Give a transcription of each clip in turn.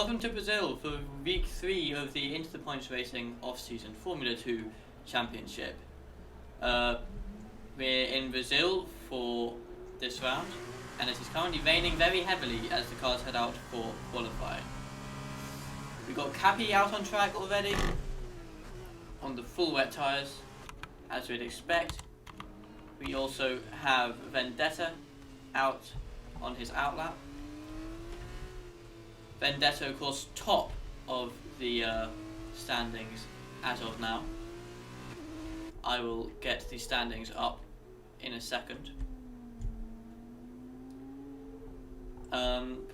Welcome to Brazil for week 3 of the Into the Points Racing off-season Formula 2 Championship. We're in Brazil for this round, and it is currently raining very heavily as the cars head out for qualifying. We've got Cappy out on track already, on the full wet tyres, as we'd expect. We also have Vendetta out on his outlap. Vendetta, of course, top of the standings as of now. I will get the standings up in a second.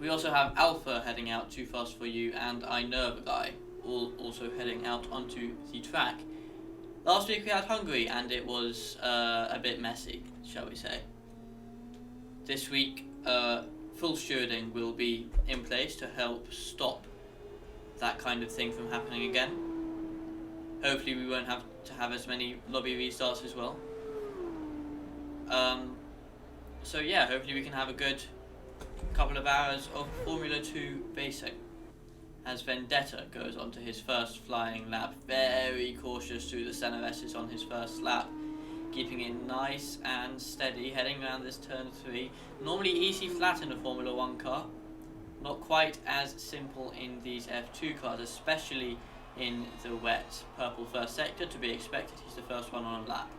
We also have Alpha heading out Too Fast For You, and I Know of a Guy all also heading out onto the track. Last week we had Hungary, and it was a bit messy, shall we say. This week, full stewarding will be in place to help stop that kind of thing from happening again. Hopefully we won't have to have as many lobby restarts as well. So yeah, hopefully we can have a good couple of hours of Formula 2 racing as Vendetta goes on to his first flying lap, very cautious through the center S's on his first lap, keeping it nice and steady, heading around this turn 3. Normally easy flat in a Formula 1 car, not quite as simple in these F2 cars, especially in the wet purple first sector. To be expected, he's the first one on a lap.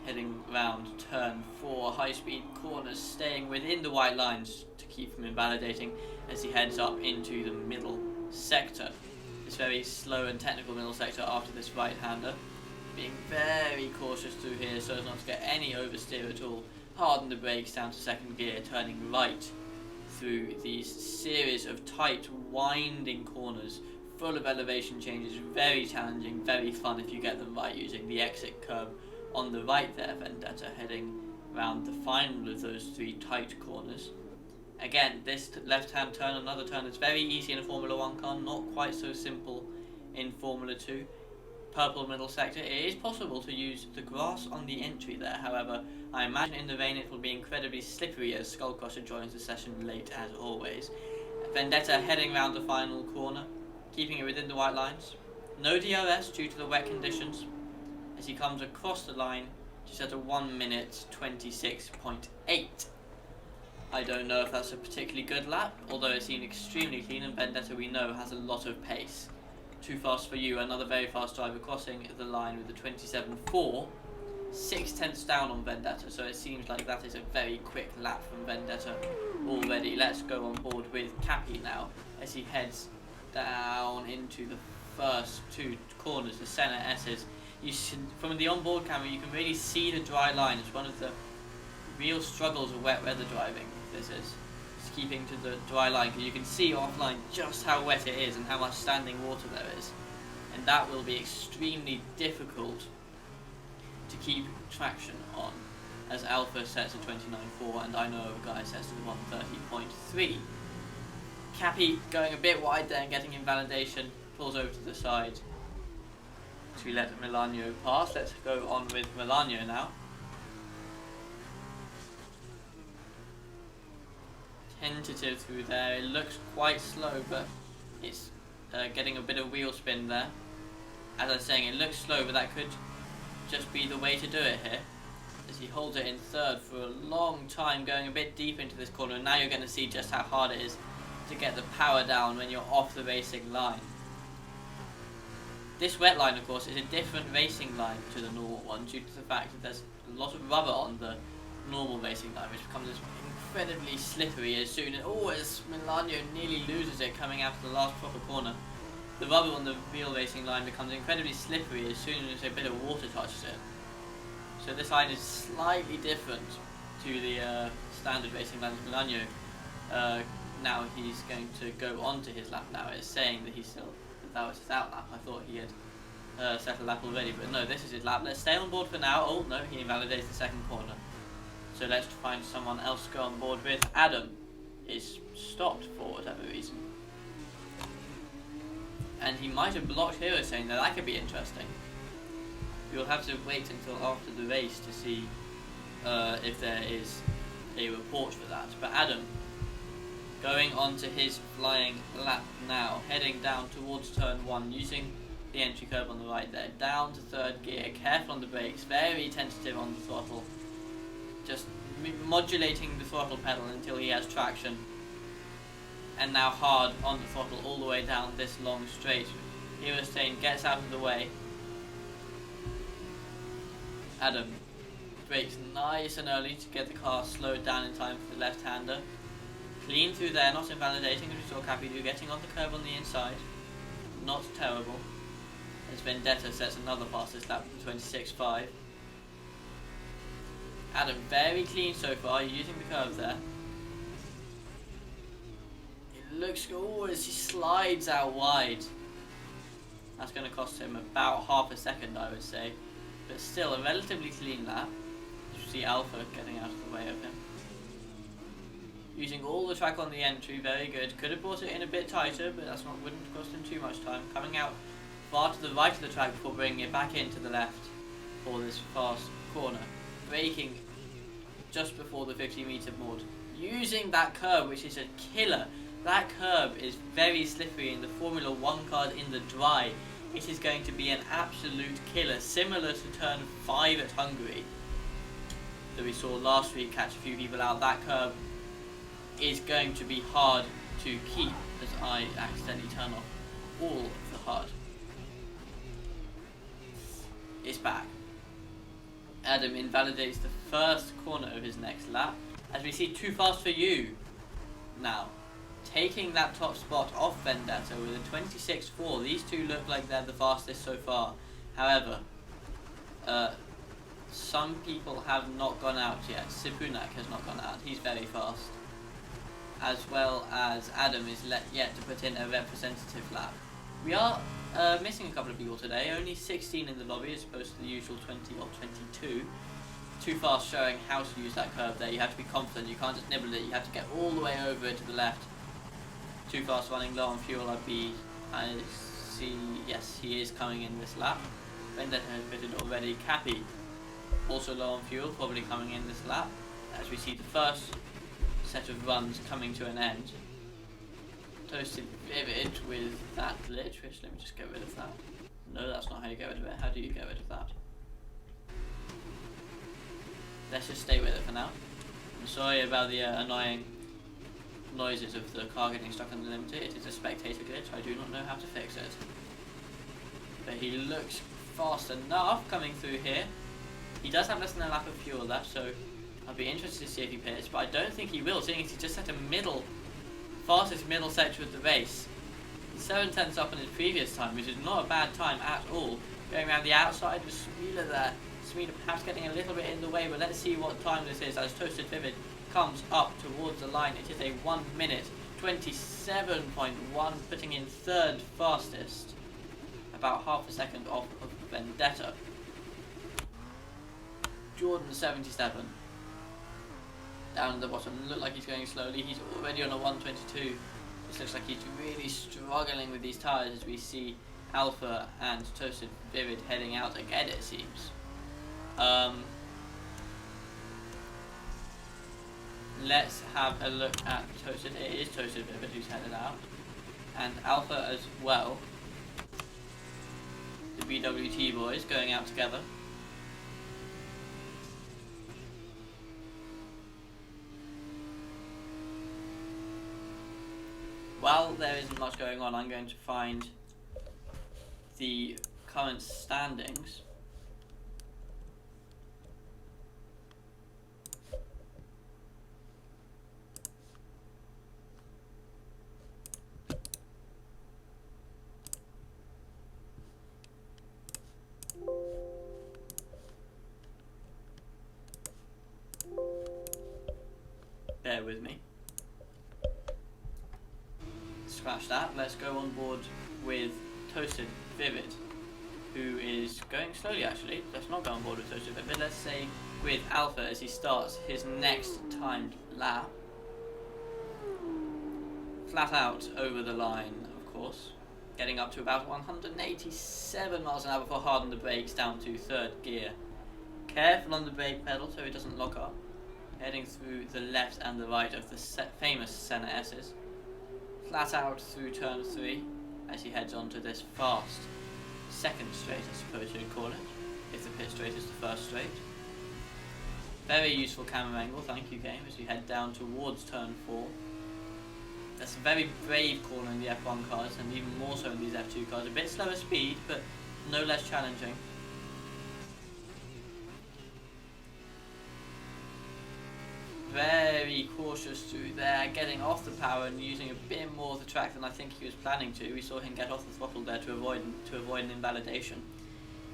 Heading round turn 4, high speed corners, staying within the white lines to keep from invalidating as he heads up into the middle sector. This very slow and technical middle sector after this right-hander. Being very cautious through here so as not to get any oversteer at all. Harden the brakes down to second gear, turning right through these series of tight, winding corners, full of elevation changes, very challenging, very fun if you get them right using the exit curve on the right there. Vendetta heading round the final of those 3 tight corners. Again, this left-hand turn, another turn that's very easy in a Formula 1 car, not quite so simple in Formula 2. Purple middle sector, it is possible to use the grass on the entry there, however I imagine in the rain it will be incredibly slippery as Skullcrusher joins the session late as always. Vendetta heading round the final corner, keeping it within the white lines. No DRS due to the wet conditions as he comes across the line just at a 1 minute 26.8. I don't know if that's a particularly good lap, although it seemed extremely clean, and Vendetta we know has a lot of pace. Too Fast For You, another very fast driver crossing the line with a 27.4, 6 tenths down on Vendetta, so it seems like that is a very quick lap from Vendetta already. Let's go on board with Cappy now as he heads down into the first 2 corners, the center S's. You should, from the onboard camera, you can really see the dry line. It's one of the real struggles of wet weather driving. This is keeping to the dry line, because you can see offline just how wet it is and how much standing water there is, and that will be extremely difficult to keep traction on as Alpha sets a 29.4 and I Know of a Guy sets to 130.3. Cappy going a bit wide there and getting invalidation, pulls over to the side to let Milano pass. Let's go on with Milano now. Tentative through there, it looks quite slow, but it's getting a bit of wheel spin there. As I was saying, it looks slow, but that could just be the way to do it here, as he holds it in third for a long time, going a bit deep into this corner, and now you're going to see just how hard it is to get the power down when you're off the racing line. This wet line, of course, is a different racing line to the normal one due to the fact that there's a lot of rubber on the normal racing line, which becomes incredibly slippery as soon as Milano nearly loses it coming out of the last proper corner. The rubber on the real racing line becomes incredibly slippery as soon as a bit of water touches it. So this line is slightly different to the standard racing line of Milano. Now he's going to go on to his lap now. It's saying that that was his out lap. I thought he had set a lap already, but no, this is his lap. Let's stay on board for now. Oh no, he invalidates the second corner. So let's find someone else to go on board with. Adam is stopped for whatever reason. And he might have blocked Hero, saying that could be interesting. You'll have to wait until after the race to see if there is a report for that. But Adam Going on to his flying lap now, heading down towards turn 1, using the entry curve on the right there, down to third gear, careful on the brakes, very tentative on the throttle, just modulating the throttle pedal until he has traction, and now hard on the throttle all the way down this long straight. Eurostain gets out of the way. Adam brakes nice and early to get the car slowed down in time for the left-hander. Clean through there, not invalidating as we saw Cappy do, getting on the curve on the inside. Not terrible. As Vendetta sets another fastest lap for 26.5. Adam very clean so far, using the curve there. It looks good as he slides out wide. That's going to cost him about half a second, I would say. But still a relatively clean lap. You see Alpha getting out of the way of him. Using all the track on the entry, very good. Could have brought it in a bit tighter, but that's not, wouldn't cost him too much time. Coming out far to the right of the track before bringing it back into the left for this fast corner. Braking just before the 50-meter board. Using that curve, which is a killer. That curve is very slippery in the Formula 1 cars in the dry. It is going to be an absolute killer, similar to turn 5 at Hungary that we saw last week catch a few people out. That curve is going to be hard to keep as I accidentally turn off all of the HUD. It's back. Adam invalidates the first corner of his next lap as we see Too Fast For You now taking that top spot off Vendetta with a 26.4. These two look like they're the fastest so far. However, some people have not gone out yet. Sipunak has not gone out. He's very fast. As well as Adam is yet to put in a representative lap. We are missing a couple of people today. Only 16 in the lobby as opposed to the usual 20 or 22. Too Fast showing how to use that curve there. You have to be confident. You can't just nibble it. You have to get all the way over it to the left. Too Fast running low on fuel. I see. Yes, he is coming in this lap. Vendetta has fitted already. Cappy also low on fuel, probably coming in this lap. As we see the first set of runs coming to an end. Toasted Vivid with that glitch, which let me just get rid of that. No, that's not how you get rid of it. How do you get rid of that? Let's just stay with it for now. I'm sorry about the annoying noises of the car getting stuck on the limiter. It is a spectator glitch. I do not know how to fix it. But he looks fast enough coming through here. He does have less than a lap of fuel left, so I'll be interested to see if he pits, but I don't think he will, seeing as he just set a fastest middle section of the race. 7/10 up on his previous time, which is not a bad time at all. Going around the outside with Smila there. Smila perhaps getting a little bit in the way, but let's see what time this is as Toasted Vivid comes up towards the line. It is a 1 minute 27.1, putting in third fastest. About half a second off of Vendetta. Jordan 77. Down at the bottom, look like he's going slowly. He's already on a 122. This looks like he's really struggling with these tyres as we see Alpha and Toasted Vivid heading out again, it seems. Let's have a look at Toasted. It is Toasted Vivid who's headed out. And Alpha as well. The BWT boys going out together. While there isn't much going on, I'm going to find the current standings. Bear with me. Scratch that. Let's go on board with Toasted Vivid, who is going slowly actually. Let's not go on board with Toasted Vivid. Let's say with Alpha as he starts his next timed lap. Flat out over the line, of course. Getting up to about 187 miles an hour before hard on the brakes down to third gear. Careful on the brake pedal so it doesn't lock up. heading through the left and the right of the famous Senna S's. Flat out through turn 3 as he heads on to this fast second straight, I suppose you'd call it, if the pit straight is the first straight. Very useful camera angle, thank you game, as we head down towards turn 4. That's a very brave corner in the F1 cars, and even more so in these F2 cars. A bit slower speed, but no less challenging. Very cautious through there, getting off the power and using a bit more of the track than I think he was planning to. We saw him get off the throttle there to avoid an invalidation.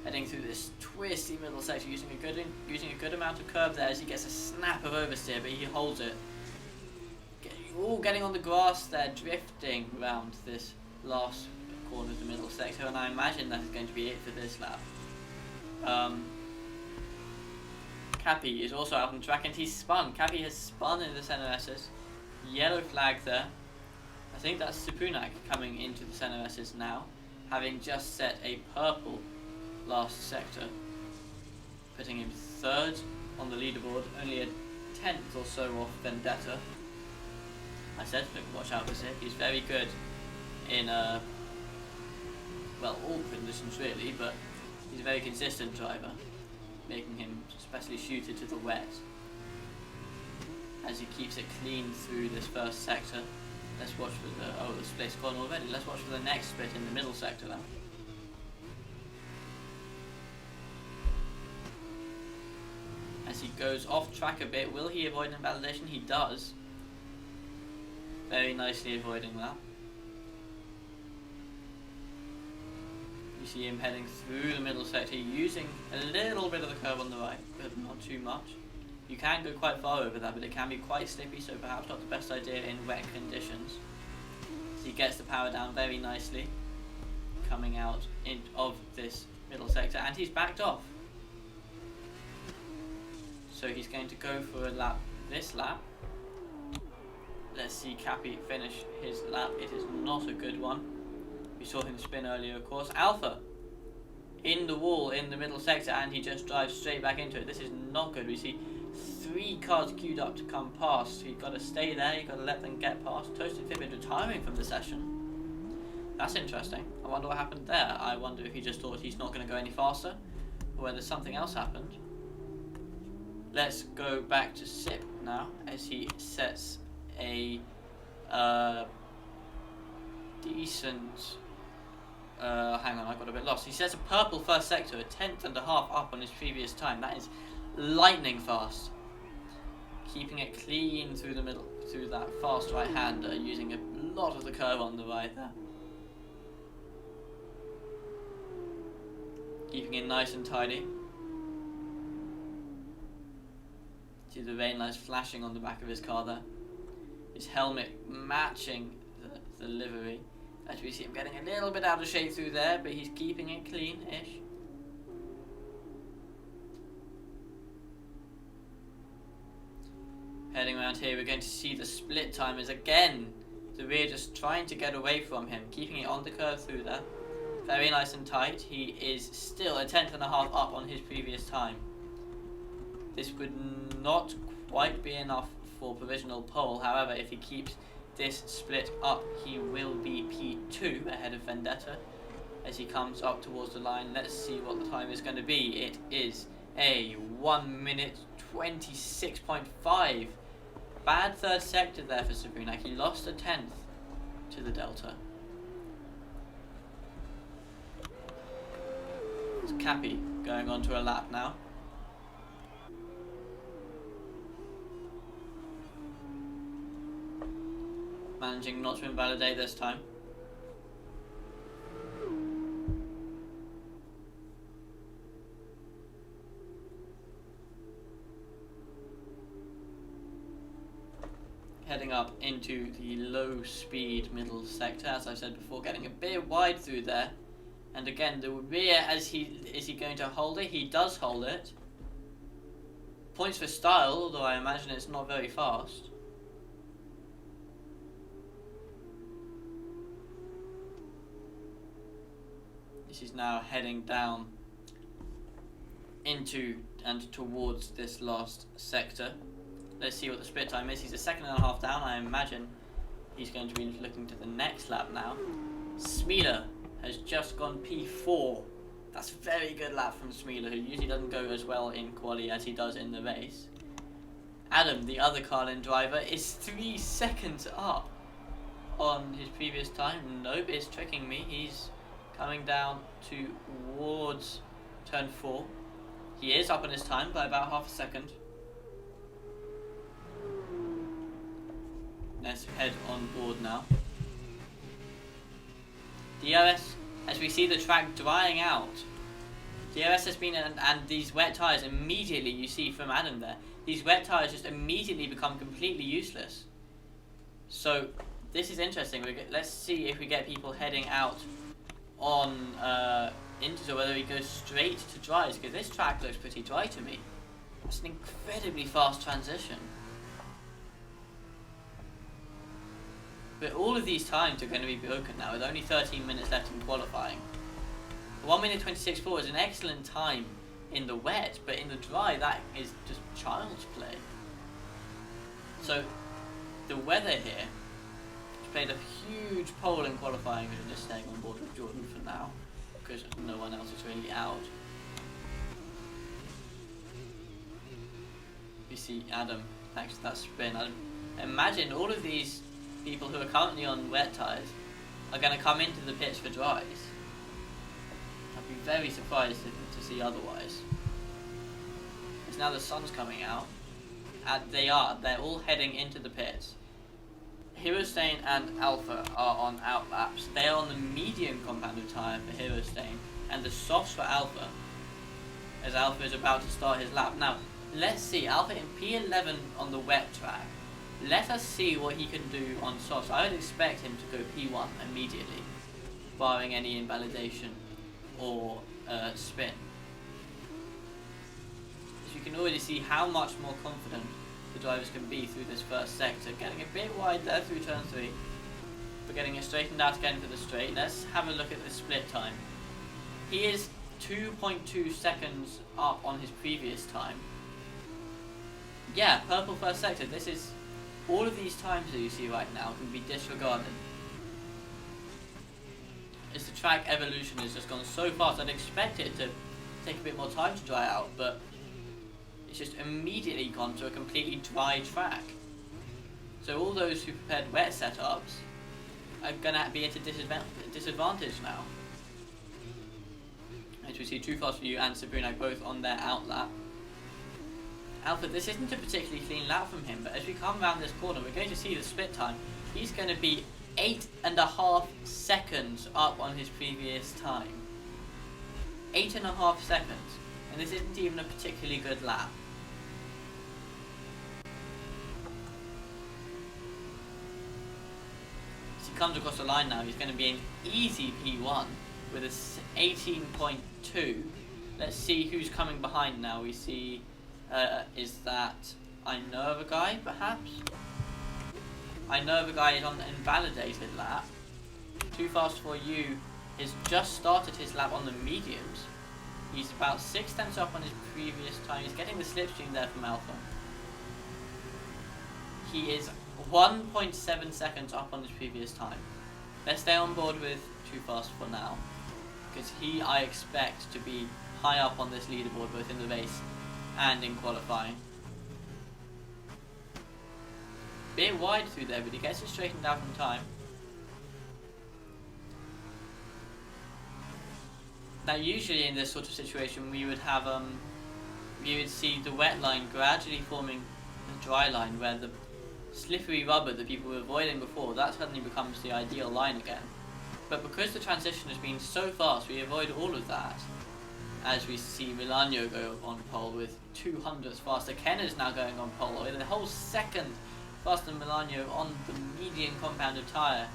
Heading through this twisty middle section, using a good amount of curve there as he gets a snap of oversteer, but he holds it. Getting on the grass there, drifting around this last corner of the middle sector, and I imagine that is going to be it for this lap. Cappy is also out on the track and he's spun. Cappy has spun in the Senna S's. Yellow flag there. I think that's Supunak coming into the Senna S's now, having just set a purple last sector, putting him third on the leaderboard, only a tenth or so off Vendetta. I said watch out for Zip. He's very good in all conditions really, but he's a very consistent driver, making him especially suited to the wet. As he keeps it clean through this first sector. Let's watch for the split's gone already. Let's watch for the next split in the middle sector now. As he goes off track a bit, will he avoid invalidation? He does. Very nicely avoiding that. You see him heading through the middle sector, using a little bit of the curve on the right, but not too much. You can go quite far over that, but it can be quite slippy, so perhaps not the best idea in wet conditions. So he gets the power down very nicely, coming out of this middle sector, and he's backed off. So he's going to go for a lap, this lap. Let's see Cappy finish his lap. It is not a good one. We saw him spin earlier, of course. Alpha in the wall in the middle sector, and he just drives straight back into it. This is not good. We see 3 cars queued up to come past. You've got to stay there. You've got to let them get past. Toasted Fibbid retiring from the session. That's interesting. I wonder what happened there. I wonder if he just thought he's not going to go any faster, or whether something else happened. Let's go back to Sip now, as he sets a decent... hang on, I got a bit lost. He sets a purple first sector, a tenth and a half up on his previous time. That is lightning fast. Keeping it clean through the middle, through that fast right-hander, using a lot of the curve on the right there. Keeping it nice and tidy. See the rain lights flashing on the back of his car there. His helmet matching the livery. As we see him getting a little bit out of shape through there, but he's keeping it clean-ish. Heading around here, we're going to see the split timers again. The rear just trying to get away from him, keeping it on the curve through there. Very nice and tight. He is still a tenth and a half up on his previous time. This would not quite be enough for provisional pole. However, if he keeps this split up, he will be P2 ahead of Vendetta as he comes up towards the line. Let's see what the time is going to be. It is a 1 minute 26.5. Bad third sector there for Supunak. He lost a tenth to the Delta. It's Cappy going on to a lap now. Managing not to invalidate this time. Heading up into the low speed middle sector, as I said before, getting a bit wide through there. And again, the rear, is he going to hold it? He does hold it. Points for style, although I imagine it's not very fast. This is now heading down into and towards this last sector. let's see what the split time is. He's a second and a half down. I imagine he's going to be looking to the next lap now. Smealer has just gone P4. That's a very good lap from Smealer, who usually doesn't go as well in quali as he does in the race. Adam, the other Carlin driver, is 3 seconds up on his previous time. Nope, it's tricking me. He's coming down towards turn 4. He is up on his time by about half a second. Let's head on board now. DRS, as we see the track drying out. DRS has been, and these wet tyres immediately, you see from Adam there, these wet tyres just immediately become completely useless. So this is interesting. Let's see if we get people heading out on into, whether he goes straight to dries, because this track looks pretty dry to me. It's an incredibly fast transition. But all of these times are going to be broken now, with only 13 minutes left in qualifying. 1 minute 26.4 is an excellent time in the wet, but in the dry, that is just child's play. So the weather here has played a huge role in qualifying, and just staying on board with Jordan for now, because no one else is really out. You see Adam thanks to that spin. I imagine all of these people who are currently on wet tyres are going to come into the pits for dries. I'd be very surprised to see otherwise. Because now the sun's coming out, and they're all heading into the pits. Herostain and Alpha are on outlaps. They are on the medium compounded tyre for Herostain, and the softs for Alpha, as Alpha is about to start his lap. Now, let's see, Alpha in P11 on the wet track. Let us see what he can do on softs. I would expect him to go P1 immediately, barring any invalidation or spin. As you can already see how much more confident the drivers can be through this first sector. Getting a bit wide there through turn 3, but getting it straightened out again for the straight. Let's have a look at the split time. He is 2.2 seconds up on his previous time. Yeah, purple first sector. This is... all of these times that you see right now can be disregarded. As the track evolution has just gone so fast, I'd expect it to take a bit more time to dry out, but it's just immediately gone to a completely dry track. So all those who prepared wet setups are going to be at a disadvantage now. As we see Too Fast For You and Sabrunak both on their outlap. Alpha, this isn't a particularly clean lap from him, but as we come around this corner, we're going to see the split time. He's going to be 8.5 seconds up on his previous time. 8.5 seconds, and this isn't even a particularly good lap. As he comes across the line now, he's going to be an easy P1 with a 18.2. Let's see who's coming behind now. We see... is that I know of a guy, perhaps? I know of a guy is on an invalidated lap. Too Fast For You has just started his lap on the mediums. He's about 6 tenths up on his previous time. He's getting the slipstream there from Alpha. He is 1.7 seconds up on his previous time. Let's stay on board with Too Fast for now, because he, I expect, to be high up on this leaderboard both in the race and in qualifying. Bit wide through there, but he gets it straightened out in time. Now usually in this sort of situation we would have you would see the wet line gradually forming a dry line, where the slippery rubber that people were avoiding before, that suddenly becomes the ideal line again. But because the transition has been so fast, we avoid all of that. As we see Milano go on pole with 200ths faster. Ken is now going on pole with a whole second faster than Milano on the medium compounded tyre.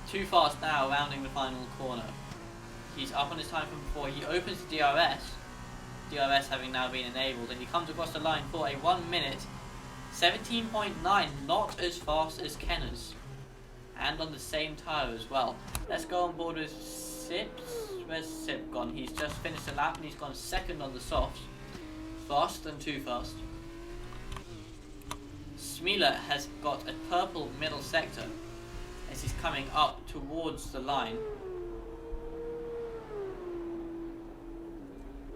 Too fast now, rounding the final corner. He's up on his time from before. He opens the DRS. DRS having now been enabled, and he comes across the line for a 1 minute 17.9, not as fast as Kenner's, and on the same tyre as well. Let's go on board with Sips. Where's Sip gone? He's just finished a lap and he's gone second on the softs. Faster than Too Fast. Smealer has got a purple middle sector as he's coming up towards the line.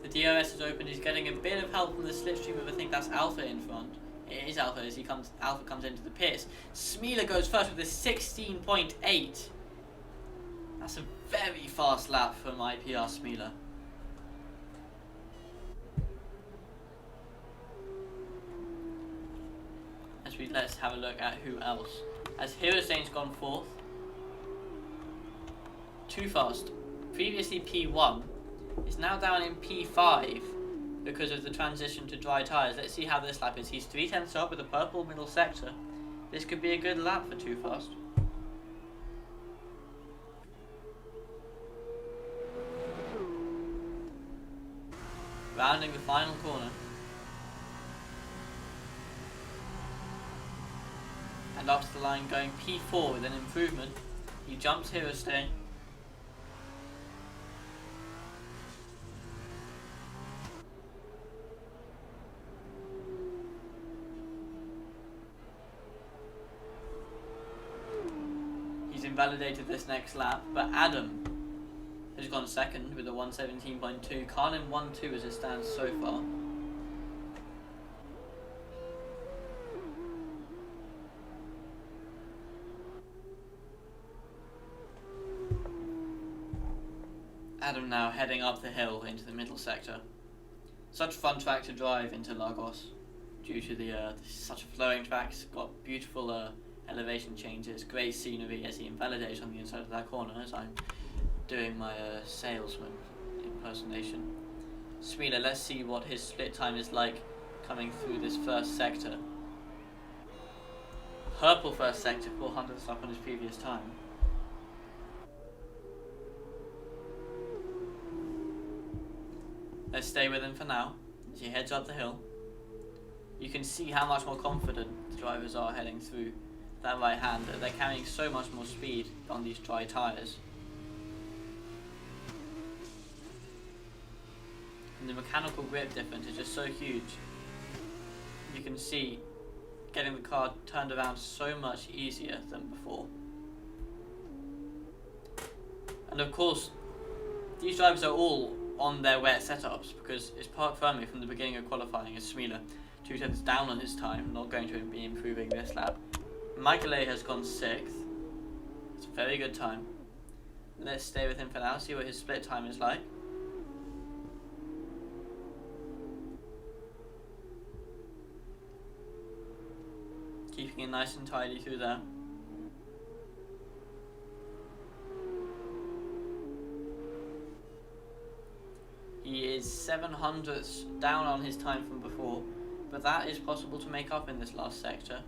The DRS is open, he's getting a bit of help from the slipstream of, I think that's Alpha in front. It is Alpha as Alpha comes into the pits. Smealer goes first with a 16.8. That's a very fast lap from IPR Smealer. Let's have a look at who else. As Hirostain's gone fourth. Too Fast, previously P1, is now down in P5 because of the transition to dry tyres. Let's see how this lap is. He's 3/10 up with a purple middle sector. This could be a good lap for Too Fast. Rounding the final corner. And up to the line going P4 with an improvement. He jumps Hirostein. He's invalidated this next lap, but Adam has gone second with a 117.2. Carlin 1-2 as it stands so far. Adam now heading up the hill into the middle sector. Such a fun track to drive into Lagos due to the such a flowing track. It's got beautiful elevation changes, great scenery as he invalidates on the inside of that corner as I'm doing my salesman impersonation. Smealer, let's see what his split time is like coming through this first sector. Purple first sector, 400th up on his previous time. Let's stay with him for now as he heads up the hill. You can see how much more confident the drivers are heading through that right hand. They're carrying so much more speed on these dry tyres. And the mechanical grip difference is just so huge. You can see getting the car turned around so much easier than before. And of course, these drivers are all on their wet setups because it's parked firmly from the beginning of qualifying as Smealer 2/10 down on his time, not going to be improving this lap. Michael A has gone 6th. It's a very good time. Let's stay with him for now, see what his split time is like. Keeping it nice and tidy through there. He is 700ths down on his time from before, but that is possible to make up in this last sector.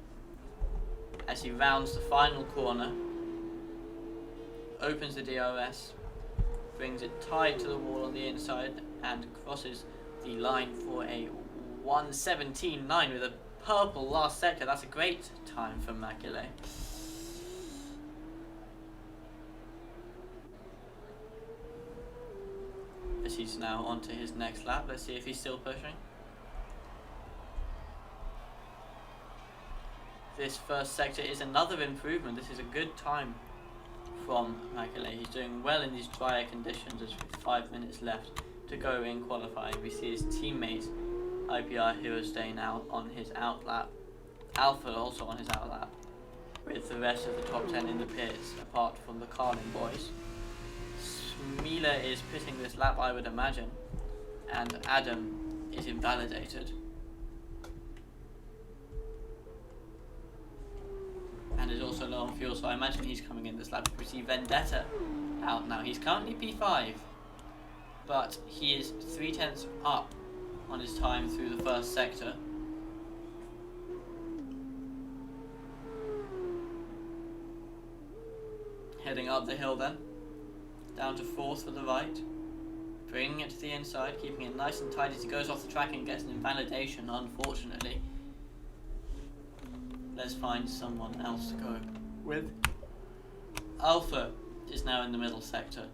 As he rounds the final corner, opens the DRS, brings it tight to the wall on the inside, and crosses the line for a 1:17.9 with a purple last sector. That's a great time for Macaulay. As he's now on to his next lap. Let's see if he's still pushing. This first sector is another improvement. This is a good time from Macaulay. He's doing well in these drier conditions as with 5 minutes left to go in qualifying. We see his teammate IPR Hirostein out on his outlap. Alpha also on his outlap, with the rest of the top 10 in the pits apart from the Carlin boys. Smealer is pitting this lap, I would imagine, and Adam is invalidated. And is also low on fuel, so I imagine he's coming in this lap. We see Vendetta out now. He's currently P5, but he is 3/10 up on his time through the first sector. Heading up the hill then, down to 4th for the right, bringing it to the inside, keeping it nice and tight as he goes off the track and gets an invalidation, unfortunately. Let's find someone else to go with. Alpha is now in the middle sector,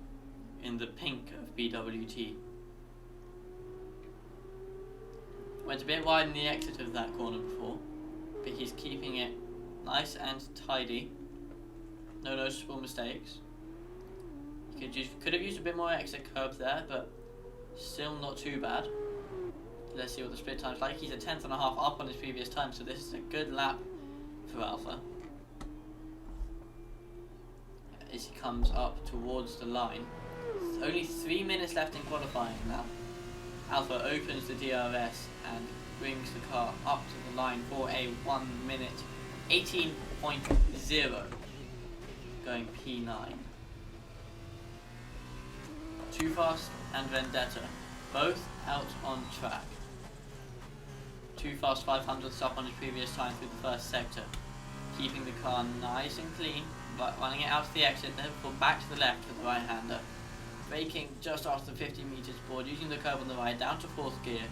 in the pink of BWT. Went a bit wide in the exit of that corner before, but he's keeping it nice and tidy. No noticeable mistakes. He could have used a bit more exit curb there, but still not too bad. Let's see what the split time's like. He's a tenth and a half up on his previous time, so this is a good lap for Alpha. As he comes up towards the line. Only 3 minutes left in qualifying now. Alpha opens the DRS and brings the car up to the line for a 1 minute 18.0, going P9. Too Fast and Vendetta, both out on track. Too Fast 500ths up on his previous time through the first sector, keeping the car nice and clean, but running it out to the exit, then pull back to the left with the right-hander. Braking just after the 50 meters board, using the curb on the right down to 4th gear,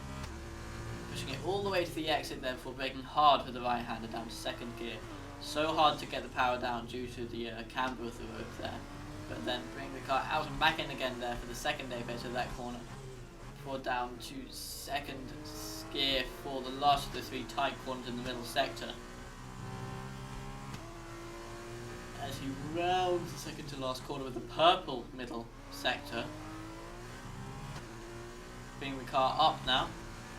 pushing it all the way to the exit then before braking hard with the right-hander down to 2nd gear. So hard to get the power down due to the camber of the road there, but then bring the car out and back in again there for the second apex of that corner, before down to 2nd gear for the last of the 3 tight corners in the middle sector. As he rounds the second to last corner with the purple middle sector, bring the car up now.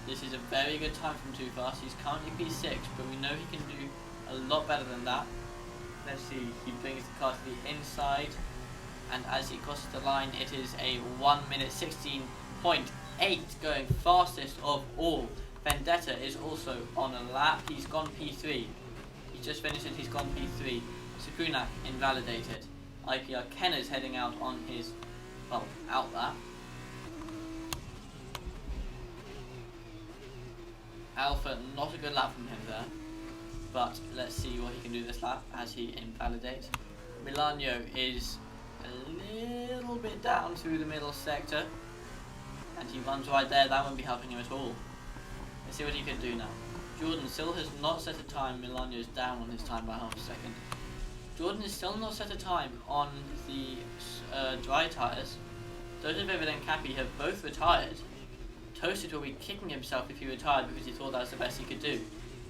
This is a very good time from Too Fast. He's currently P6, but we know he can do a lot better than that. Let's see, he brings the car to the inside, and as he crosses the line, it is a 1 minute 16.8, going fastest of all. Vendetta is also on a lap. He's gone P3. He just finished it, he's gone P3. Sukunak invalidated. IPR Kenner's heading out on his, well, out lap. Alpha, not a good lap from him there, but let's see what he can do this lap as he invalidates. Milano is a little bit down through the middle sector, and he runs right there. That won't be helping him at all. Let's see what he can do now. Jordan still has not set a time. Milano's down on his time by half a second. Jordan is still not set a time on the dry tyres. Dozovivid and Cappy have both retired. Toasted will be kicking himself if he retired because he thought that was the best he could do.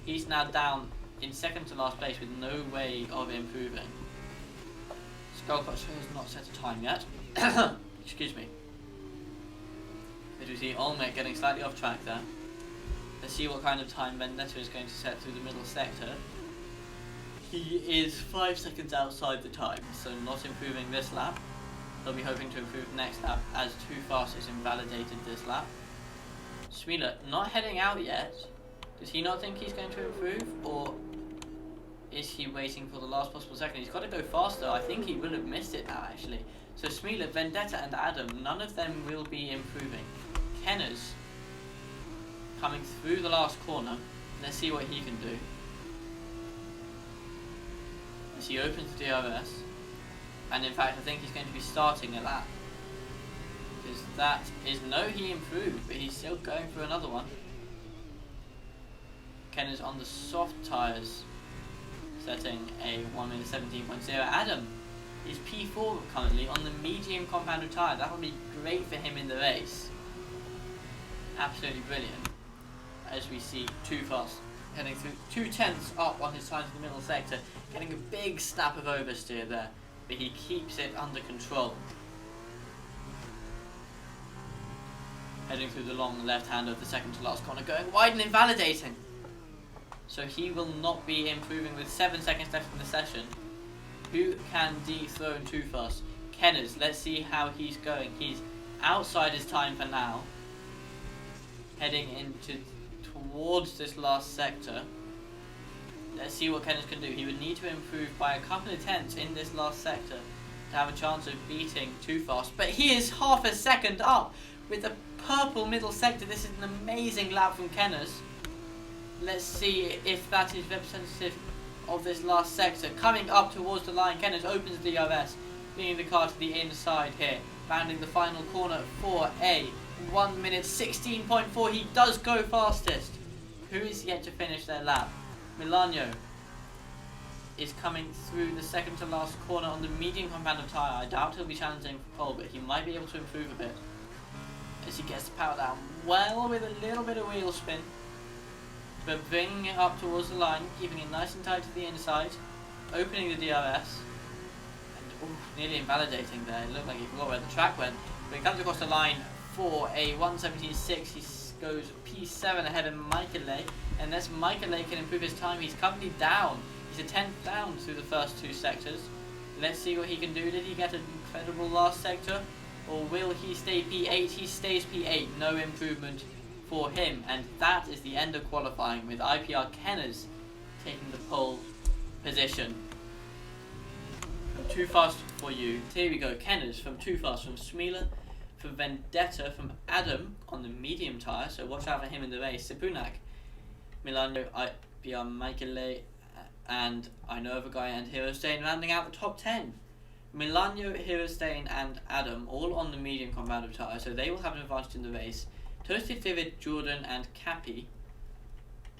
He's now down in second to last place with no way of improving. Skullcrusher has not set a time yet. Excuse me. As we see Olmec getting slightly off track there. Let's see what kind of time Vendetta is going to set through the middle sector. He is 5 seconds outside the time, so not improving this lap. They'll be hoping to improve next lap as Too Fast is invalidated this lap. Smila not heading out yet. Does he not think he's going to improve, or is he waiting for the last possible second? He's got to go faster. I think he will have missed it now actually. So Smila, Vendetta and Adam, none of them will be improving. Kenner's coming through the last corner. Let's see what he can do. As he opens the DRS, and in fact I think he's going to be starting a lap. Because that is, no, he improved, but he's still going for another one. Ken is on the soft tyres, setting a 1 minute 17.0. Adam is P4 currently on the medium compounded tyre. That would be great for him in the race. Absolutely brilliant. As we see Too Fast heading through 2/10 up on his time to the middle sector, getting a big snap of oversteer there, but he keeps it under control. Heading through the long left hand of the second to last corner, going wide and invalidating. So he will not be improving with 7 seconds left in the session. Who can dethrone Too Fast? Kenners, let's see how he's going. He's outside his time for now. Heading towards this last sector. Let's see what Kenners can do. He would need to improve by a couple of tenths in this last sector to have a chance of beating Too Fast. But he is half a second up with the purple middle sector. This is an amazing lap from Kenners. Let's see if that is representative of this last sector. Coming up towards the line, Kenners opens the DRS, bringing the car to the inside here, rounding the final corner for a 1 minute 16.4. He does go fastest. Who is yet to finish their lap? Milano is coming through the second to last corner on the medium compounded tyre. I doubt he'll be challenging for pole, but he might be able to improve a bit as he gets the power down well with a little bit of wheel spin. but bringing it up towards the line, keeping it nice and tight to the inside, opening the DRS, and nearly invalidating there. It looked like he forgot where the track went, but he comes across the line for a 1:17.6. He goes P7 ahead of Michael, unless Michael can improve his time. He's currently down. He's a 10th down through the first two sectors. Let's see what he can do. Did he get an incredible last sector, or will he stay P8? He stays P8, no improvement for him, and that is the end of qualifying with IPR Kenners taking the pole position. From Too Fast for You. Here we go, Kenners from Too Fast from Smealer, from Vendetta from Adam on the medium tyre, so watch out for him in the race. Sipunak, Milano, IPR Michele, and I know of a guy and Hero Stain rounding out the top 10. Milano, Hero Stain and Adam all on the medium competitive tyre, so they will have an advantage in the race. Toasted Vivid, Jordan and Cappy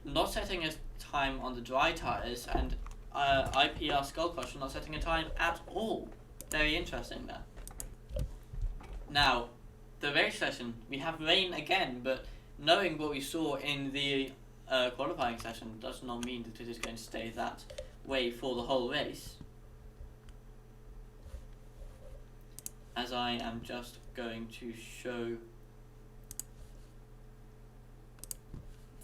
not setting a time on the dry tyres, and IPR Skullcrusher not setting a time at all. Very interesting there. Now, the race session, we have rain again, but knowing what we saw in the qualifying session does not mean that it is going to stay that way for the whole race. As I am just going to show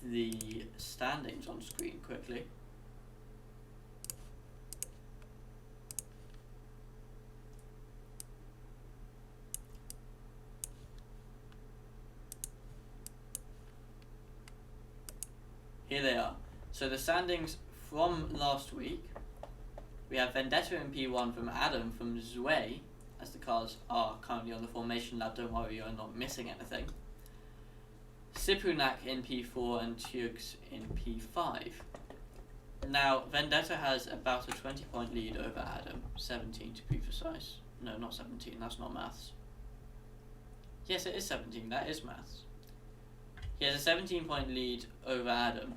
the standings on screen quickly. Here they are. So the standings from last week, we have Vendetta in P1 from Adam from Zway, as the cars are currently on the formation lap. Don't worry, you're not missing anything. Sipunak in P4 and Tuggs in P5. Now, Vendetta has about a 20-point lead over Adam, 17 to be precise. No, not 17, that's not maths. Yes, it is 17, that is maths. He has a 17-point lead over Adam.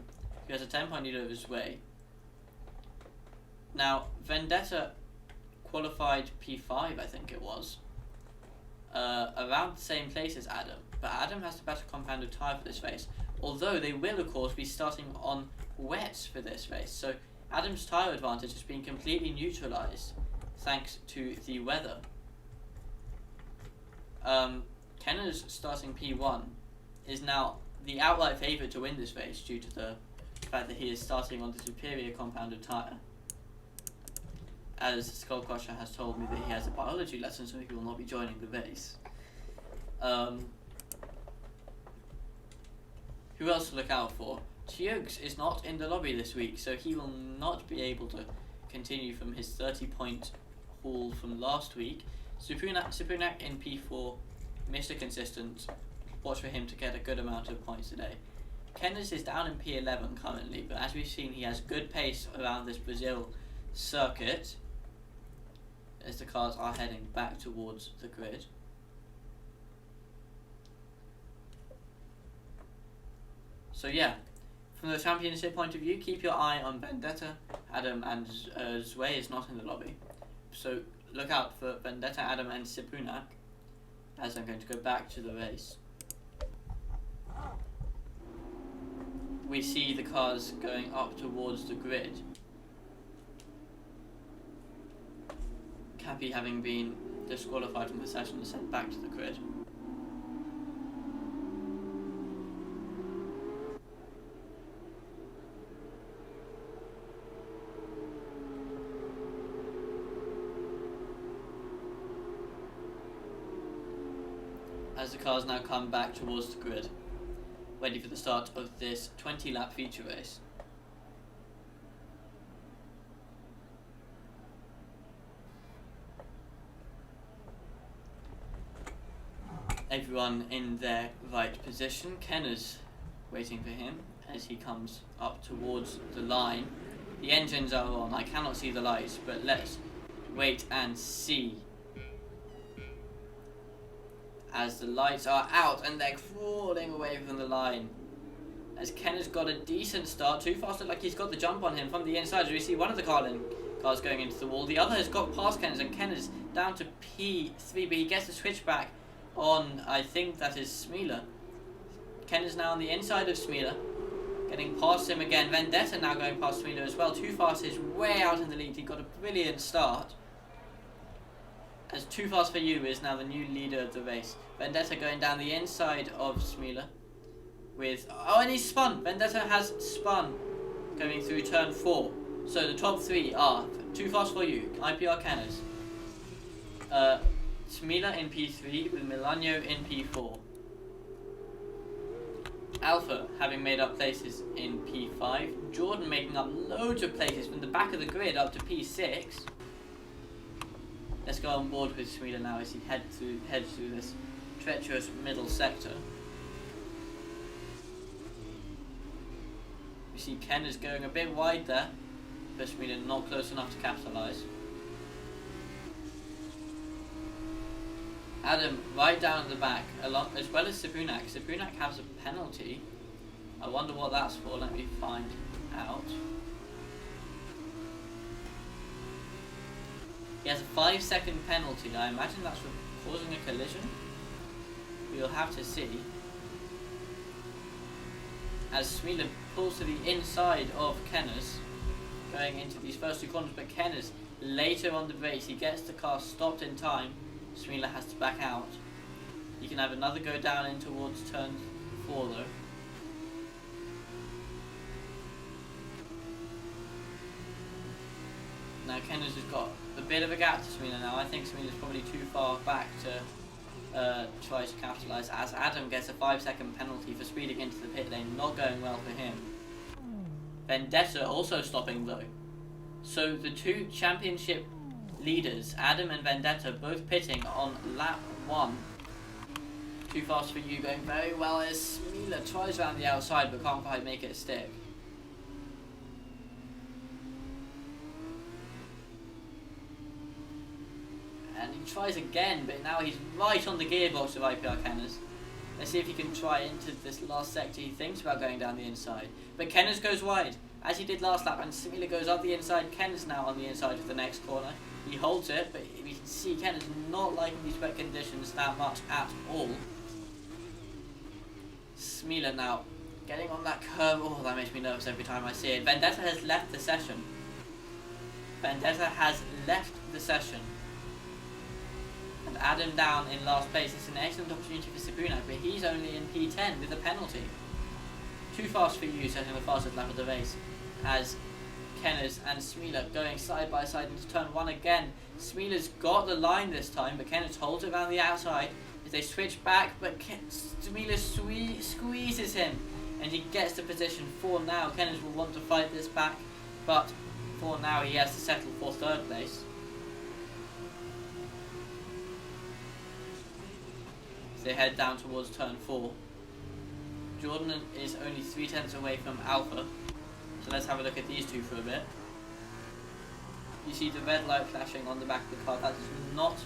He has a 10-point lead over Zway. Now, Vendetta qualified P5, I think it was, around the same place as Adam. But Adam has the better compounded tyre for this race, although they will, of course, be starting on wets for this race. So Adam's tyre advantage has been completely neutralised thanks to the weather. Kenner's starting P1 is now the outright favourite to win this race due to the fact that he is starting on the superior compounded tyre. As Skullcrusher has told me that he has a biology lesson, so he will not be joining the race. Who else to look out for? Tuggs is not in the lobby this week, so he will not be able to continue from his 30-point haul from last week. Sipunak in P4, Mr. Consistent. Watch for him to get a good amount of points today. Kenners is down in P11 currently, but as we've seen, he has good pace around this Brazil circuit as the cars are heading back towards the grid. So yeah, from the championship point of view, keep your eye on Vendetta, Adam and Zway is not in the lobby. So look out for Vendetta, Adam and Sipunak as I'm going to go back to the race. We see the cars going up towards the grid. Cappy, having been disqualified from the session, is sent back to the grid. As the cars now come back towards the grid, ready for the start of this 20-lap feature race. Everyone in their right position. Kenner's waiting for him as he comes up towards the line. The engines are on. I cannot see the lights, but let's wait and see. As the lights are out and they're crawling away from the line. As Kenner's got a decent start. Too Fast, like he's got the jump on him from the inside. As we see one of the cars going into the wall. The other has got past Kenner's, and Kenner's down to P3, but he gets the switchback on, I think that is Smealer. Kenner's now on the inside of Smealer. Getting past him again. Vendetta now going past Smila as well. Too Fast is way out in the lead. He got a brilliant start. As Too Fast for You is now the new leader of the race. Vendetta going down the inside of Smila. With... Oh, and he's spun. Vendetta has spun. Going through turn 4. So the top 3 are Too Fast for You, IPR Canners, Smila in P3 with Milano in P4. Alpha having made up places in P5. Jordan making up loads of places from the back of the grid up to P6. Let's go on board with Smila now as he heads through this treacherous middle sector. We see Ken is going a bit wide there, but Smila not close enough to capitalise. Adam right down at the back, along as well as Sepunak. Sepunak has a penalty. I wonder what that's for. Let me find out. He has a 5-second penalty. I imagine that's for causing a collision. We'll have to see. As Smila pulls to the inside of Kenners, going into these first 2 corners, but Kenners later on the race, he gets the car stopped in time. Smila has to back out. You can have another go down in towards turn 4 though. Now Kenners has got a bit of a gap to Smila now. I think Smila's probably too far back to try to capitalise, as Adam gets a 5-second penalty for speeding into the pit lane. Not going well for him. Vendetta also stopping though. So the 2 championship leaders, Adam and Vendetta, both pitting on lap 1. Too Fast for You going very well as Smila tries around the outside but can't quite make it stick. And he tries again, but now he's right on the gearbox of IPR Kenners. Let's see if he can try into this last sector. He thinks about going down the inside, but Kenners goes wide, as he did last lap, and Smila goes up the inside. Kenners now on the inside of the next corner. He holds it, but we can see Kenners not liking these wet conditions that much at all. Smila now getting on that curve. Oh, that makes me nervous every time I see it. Vendetta has left the session. Vendetta has left the session. And Adam down in last place. It's an excellent opportunity for Sepunak, but he's only in P10 with a penalty. Too Fast for You setting the fastest lap of the race, as Kenners and Smila going side by side into turn 1 again. Smila's got the line this time, but Kenners holds it around the outside as they switch back, but Smila squeezes him and he gets to position 4 now. Kenners will want to fight this back, but for now he has to settle for 3rd place. As they head down towards turn 4. Jordan is only 3/10 away from Alpha. So let's have a look at these 2 for a bit. You see the red light flashing on the back of the car. That does not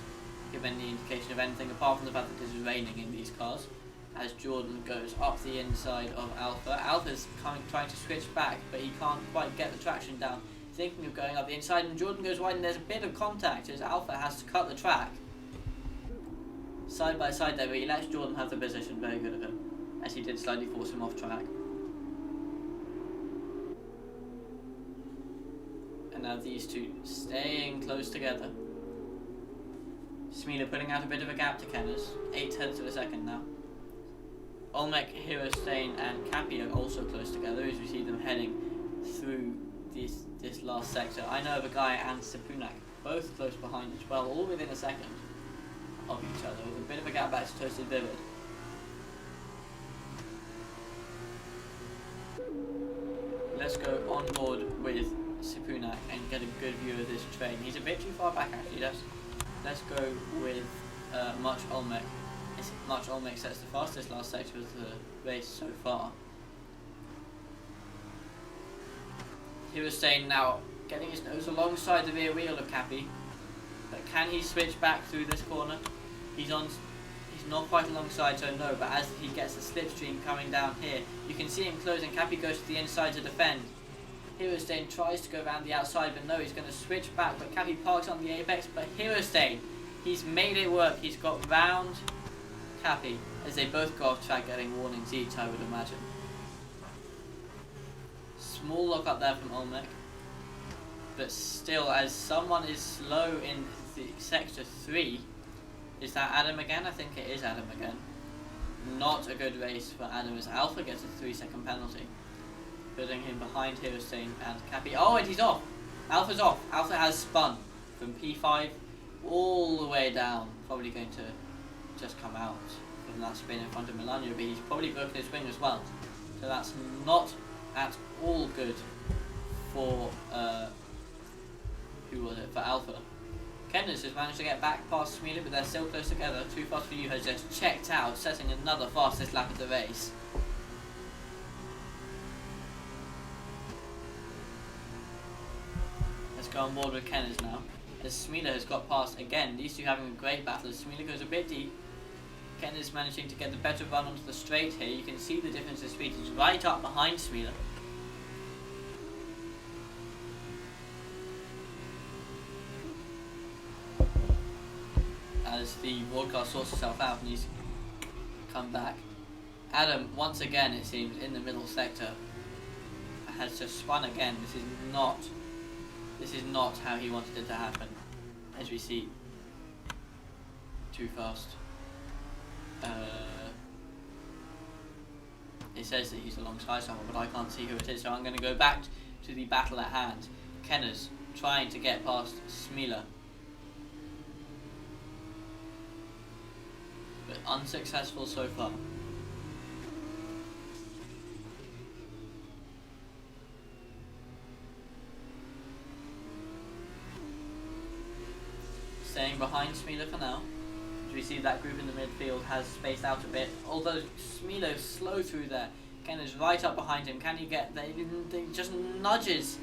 give any indication of anything apart from the fact that it is raining in these cars. As Jordan goes up the inside of Alpha. Alpha's trying to switch back, but he can't quite get the traction down. Thinking of going up the inside, and Jordan goes wide, and there's a bit of contact as Alpha has to cut the track. Side by side there, but he lets Jordan have the position. Very good of him, as he did slightly force him off track. And now these 2 staying close together. Smila putting out a bit of a gap to Kenners. 0.8 of a second now. Olmec, Hero Stain and Cappy are also close together as we see them heading through this last sector. I know of a guy and Sepunak, both close behind as well, all within a second of each other, with a bit of a gap back to Toasted Vivid. Let's go on board with Sepunak and get a good view of this train. He's a bit too far back actually. Let's go with Much Olmec. Much Olmec sets the fastest last sector of the race so far. Hero Stain now getting his nose alongside the rear wheel of Cappy. But can he switch back through this corner? He's not quite alongside, so no, but as he gets the slipstream coming down here, you can see him closing. Cappy goes to the inside to defend. Hero Stain tries to go around the outside, but no, he's going to switch back, but Cappy parks on the apex, but Hero Stain, he's made it work. He's got round Cappy, as they both go off track getting warnings each, I would imagine. small lock up there from Olmec. But still, as someone is slow in the sector 3, is that Adam again? I think it is Adam again. Not a good race for Adam as Alpha gets a 3-second penalty, putting him behind Hirostain and Cappy. Oh, and he's off! Alpha's off. Alpha has spun from P5 all the way down. Probably going to just come out from that spin in front of Melania, but he's probably broken his wing as well. So that's not at all good for, who was it? For Alpha. Kenners has managed to get back past Smealer, but they're still close together. Too Fast For You has just checked out, setting another fastest lap of the race. Let's go on board with Kenners now. As Smealer has got past again, these two having a great battle. As Smealer goes a bit deep, Kenners managing to get the better run onto the straight here. You can see the difference in speed. He's right up behind Smealer. As the broadcast sorts itself out and he's come back. Adam, once again it seems, in the middle sector, has just spun again. This is not how he wanted it to happen. As we see, Too Fast. It says that he's alongside someone, but I can't see who it is, so I'm going to go back to the battle at hand. Kenners trying to get past Smealer, but unsuccessful so far. Staying behind Smealer for now. As we see that group in the midfield has spaced out a bit, although Smealer's slow through there. Kenners right up behind him. Can he get there? He just nudges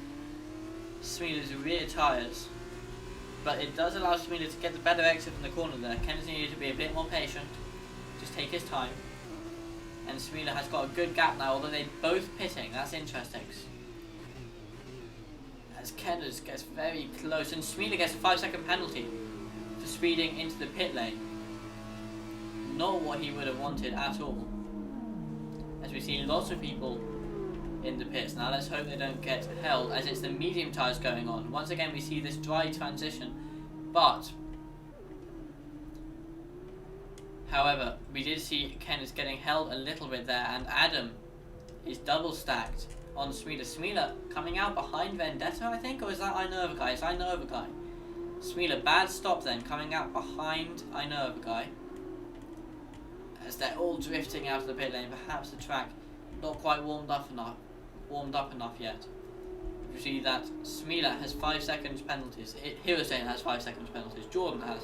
Smealer's rear tyres. But it does allow Smealer to get the better exit from the corner there. Kenners needed to be a bit more patient. Just take his time. And Smealer has got a good gap now, although they're both pitting. That's interesting. As Kenners gets very close, and Smealer gets a 5-second penalty for speeding into the pit lane. Not what he would have wanted at all. As we see lots of people in the pits. Now let's hope they don't get held, as it's the medium tyres going on. Once again we see this dry transition, but however we did see Kenners getting held a little bit there, and Adam is double stacked on Smealer. Smealer coming out behind Vendetta, I think, or is that I Know of a Guy? It's I Know of a Guy. Smealer, bad stop then, coming out behind I Know of a Guy. As they're all drifting out of the pit lane, perhaps the track not quite warmed up enough yet. You see that Smealer has 5 seconds penalties. Hirostain has 5 seconds penalties. Jordan has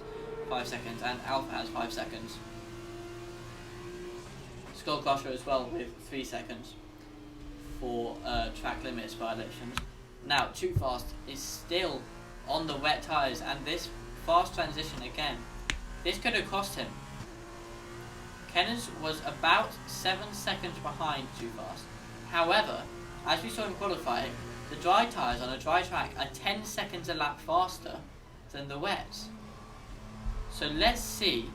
5 seconds, and Alpha has 5 seconds. Skullcrusher as well with 3 seconds for track limits violations. Now Too Fast is still on the wet tyres, and this fast transition again, this could have cost him. Kenners was about 7 seconds behind Too Fast. However, as we saw in qualifying, the dry tyres on a dry track are 10 seconds a lap faster than the wets. So let's see.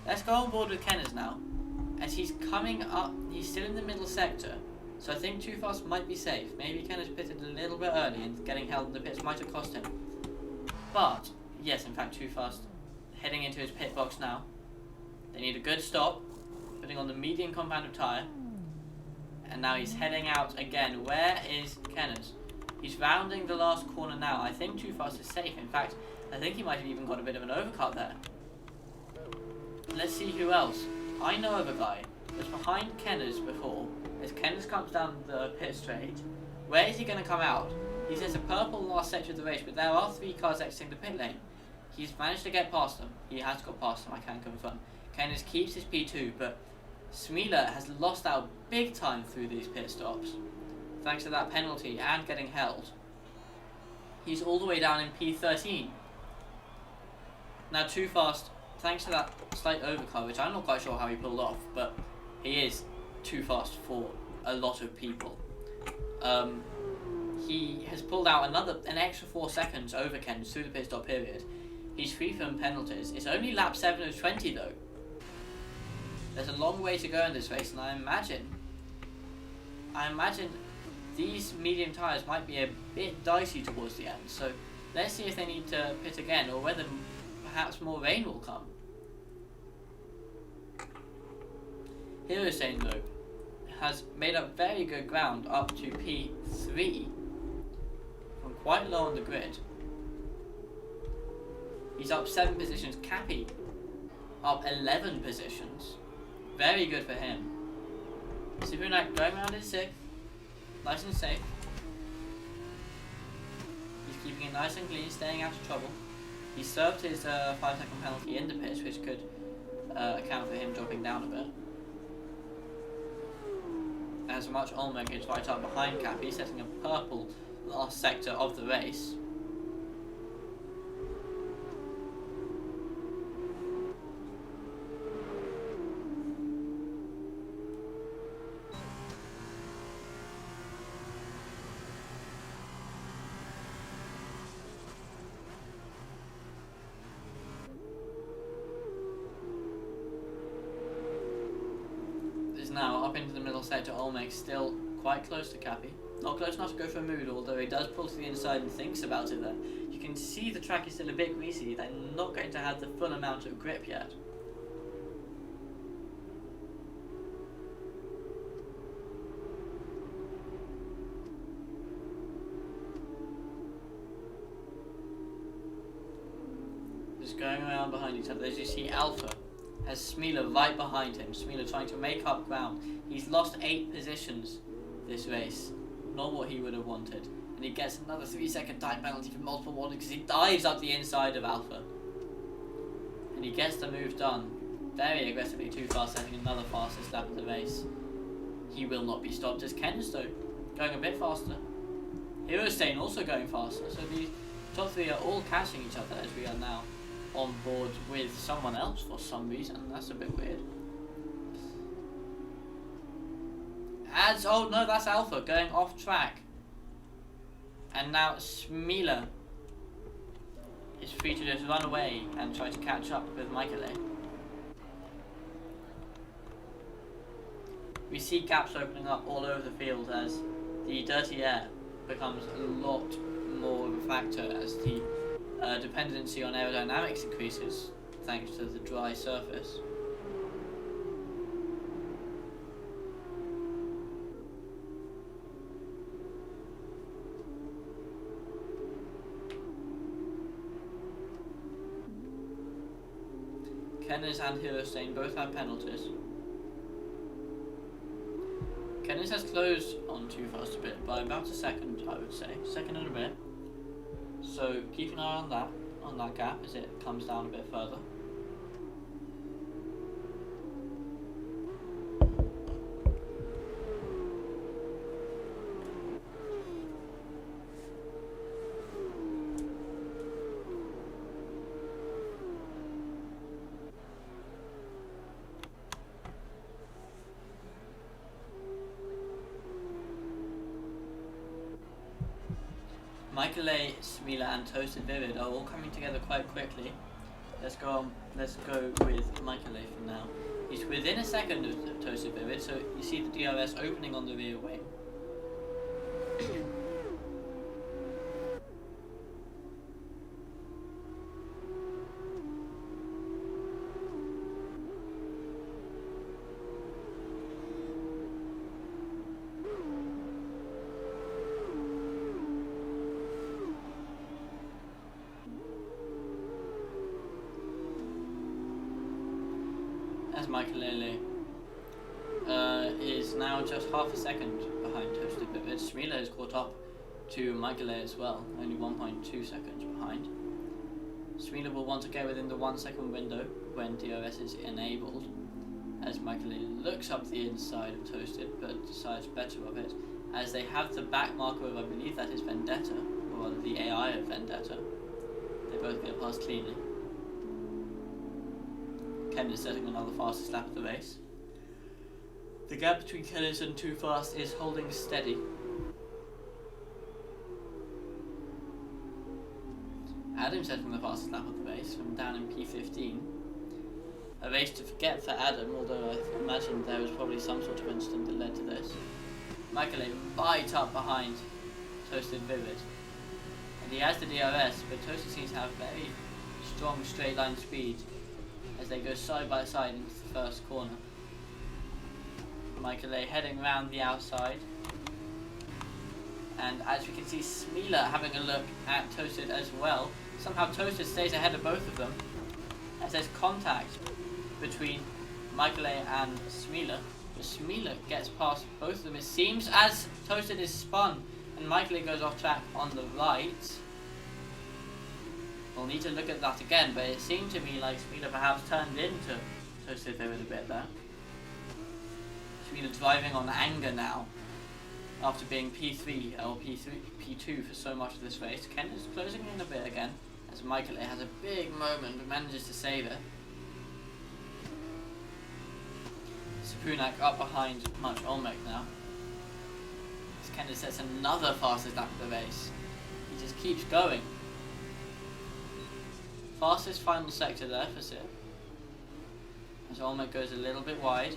Let's go on board with Kenners now. As he's coming up, he's still in the middle sector. So I think Too Fast might be safe. Maybe Kenners pitted a little bit early and getting held in the pits might have cost him. But, yes, in fact, Too Fast heading into his pit box now. They need a good stop, putting on the medium compounded tyre. And now he's heading out again. Where is Kenners? He's rounding the last corner now. I think Too Fast is safe. In fact, I think he might have even got a bit of an overcut there. Let's see who else. I Know of a Guy was behind Kenners before. As Kenners comes down the pit straight, where is he going to come out? He says a purple last sector of the race, but there are 3 cars exiting the pit lane. He's managed to get past them. He has got past them, I can confirm. Kenners keeps his P2, but Smealer has lost out big time through these pit stops, thanks to that penalty and getting held. He's all the way down in P13. Now Too Fast, thanks to that slight overcut, which I'm not quite sure how he pulled off, but he is too fast for a lot of people. He has pulled out an extra 4 seconds over Kenners through the pit stop period. He's free from penalties. It's only lap 7 of 20 though. There's a long way to go in this race, and I imagine these medium tyres might be a bit dicey towards the end, so let's see if they need to pit again, or whether perhaps more rain will come. Hirosane though has made up very good ground up to P3 from quite low on the grid. He's up 7 positions. Cappy up 11 positions. Very good for him. Superknight going around in 6th. Nice and safe. He's keeping it nice and clean, staying out of trouble. He served his 5-second penalty in the pitch, which could account for him dropping down a bit. As much Olmec is right up behind Cappy, setting a purple last sector of the race. Now up into the middle sector. Olmec still quite close to Cappy. Not close enough to go for a mood, although he does pull to the inside and thinks about it there. You can see the track is still a bit greasy. They're not going to have the full amount of grip yet. Just going around behind each other. As you see, Alpha has Smeela right behind him. Smeela trying to make up ground. He's lost 8 positions this race. Not what he would have wanted. And he gets another 3-second time penalty for multiple warnings because he dives up the inside of Alpha. And he gets the move done. Very aggressively too fast, having another fastest lap of the race. He will not be stopped as Kensto going a bit faster. Hirosane also going faster. So these top 3 are all catching each other as we are now on board with someone else for some reason. That's a bit weird. Oh no, that's Alpha going off track. And now Smeela is free to just run away and try to catch up with Michaele. We see gaps opening up all over the field as the dirty air becomes a lot more of a factor as the dependency on aerodynamics increases thanks to the dry surface. Kennis and Hirosane both have penalties. Kennis has closed on too fast a bit by about a second, I would say. Second and a bit. So keep an eye on that gap as it comes down a bit further. Michaele, Smeela and Toasted Vivid are all coming together quite quickly. Let's go with Michaele for now. He's within a second of Toasted Vivid, so you see the DRS opening on the rear wing. As Michaele is now just half a second behind Toasted Vivid. Smeela has caught up to Michaele as well, only 1.2 seconds behind. Smeela will want to get within the 1 second window when DRS is enabled, as Michaele looks up the inside of Toasted but decides better of it, as they have the back marker of, I believe that is Vendetta, or rather the AI of Vendetta. They both get past cleanly. Ken is setting another fastest lap of the race. The gap between Kennis and Too Fast is holding steady. Adam setting the fastest lap of the race from down in P15. A race to forget for Adam, although I imagine there was probably some sort of incident that led to this. Michael right up behind Toasted Vivid. And he has the DRS, but Toasted seems to have very strong straight line speed as they go side by side into the first corner. Michael heading around the outside. And as we can see, Smealer having a look at Toasted as well. Somehow Toasted stays ahead of both of them as there's contact between Michael and Smealer. But Smealer gets past both of them, it seems, as Toasted is spun and Michael goes off track on the right. We'll need to look at that again, but it seemed to me like Smealer perhaps turned into Toasted Vivid a bit there. Smealer driving on anger now after being P3 or P2 for so much of this race. Ken is closing in a bit again as Michael has a big moment but manages to save it. Sapunak up behind Much Olmec now. As Ken sets another fastest lap of the race. He just keeps going. Fastest final sector there for Sip. As Olmec goes a little bit wide.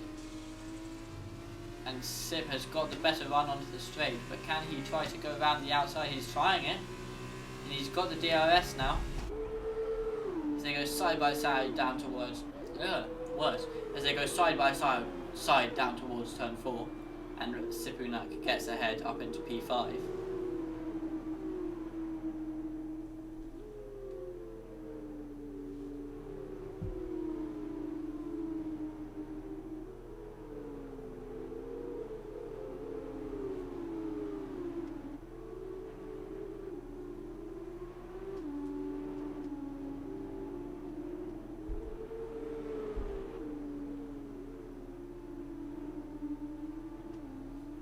And Sip has got the better run onto the straight, but can he try to go around the outside? He's trying it. And he's got the DRS now. As they go side by side down towards... worse. As they go side by side down towards turn 4. And Sapunak gets ahead up into P5.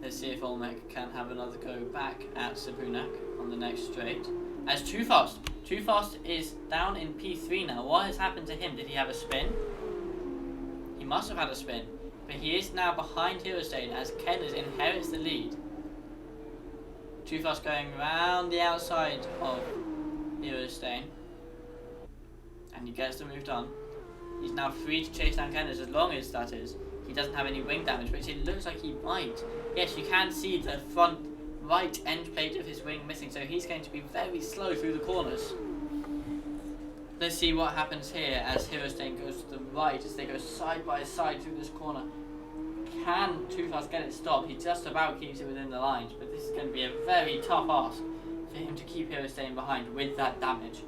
Let's see if Olmec can have another go back at Sapunak on the next straight. As Too Fast is down in P3 now. What has happened to him? Did he have a spin? He must have had a spin. But he is now behind Hirostain as Kenners inherits the lead. Too Fast going round the outside of Hirostain. And he gets the move done. He's now free to chase down Kenners as long as, that is, he doesn't have any wing damage, which it looks like he might. Yes, you can see the front right end plate of his wing missing, so he's going to be very slow through the corners. Let's see what happens here as Hirostain goes to the right as they go side by side through this corner. Can Too Fast get it stopped? He just about keeps it within the lines, but this is going to be a very tough ask for him to keep Hirostain behind with that damage.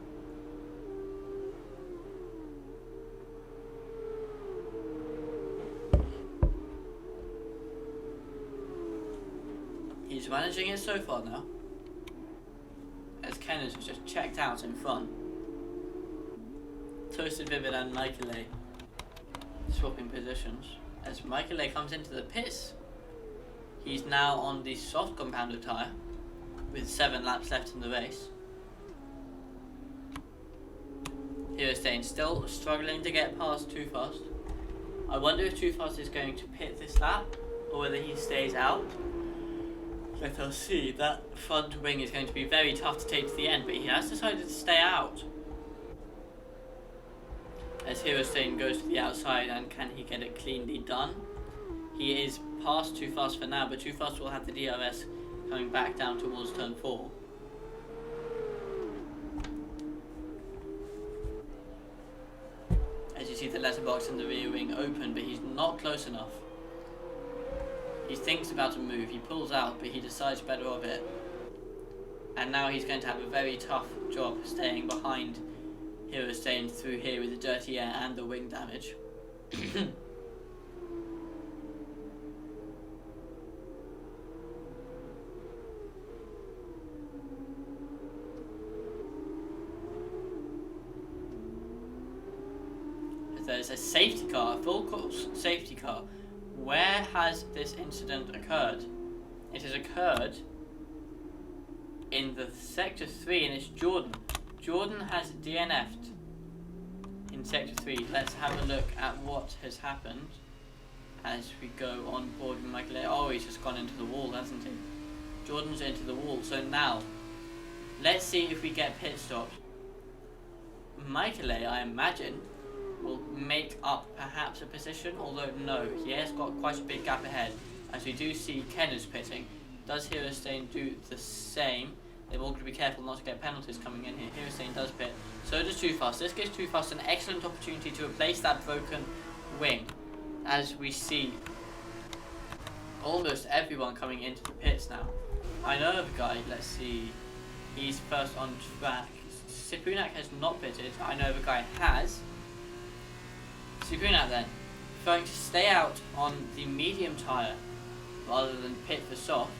He's managing it so far now, as Kenners was just checked out in front. Toasted Vivid and Michael swapping positions. As Michael comes into the pits, he's now on the soft compounder tyre with 7 laps left in the race. Hirostain still struggling to get past Too Fast. I wonder if Too Fast is going to pit this lap or whether he stays out. Let us see. That front wing is going to be very tough to take to the end, but he has decided to stay out. As Hirostain goes to the outside, and can he get it cleanly done? He is past Too Fast for now, but Too Fast will have the DRS coming back down towards turn 4. As you see the letterbox in the rear wing open, but he's not close enough. He thinks about a move, he pulls out, but he decides better of it. And now he's going to have a very tough job staying behind Hirostain through here with the dirty air and the wing damage. There's a safety car, a full course safety car. Where has this incident occurred? It has occurred in the Sector 3, and it's Jordan. Jordan has DNF'd in Sector 3. Let's have a look at what has happened as we go on board with Michael. Oh, he's just gone into the wall, hasn't he? Jordan's into the wall. So now, let's see if we get pit stopped. Michael, I imagine, will make up perhaps a position, although no, he has got quite a big gap ahead. as we do see Kenners pitting. Does Hero Stain do the same? They've all got to be careful not to get penalties coming in here. Hero Stain does pit, so does Too Fast. This gives Too Fast an excellent opportunity to replace that broken wing, as we see almost everyone coming into the pits now. I know of a guy, let's see, he's first on track. Sipunak has not pitted. I know of a guy has. Sipunak then, going to stay out on the medium tyre rather than pit for softs.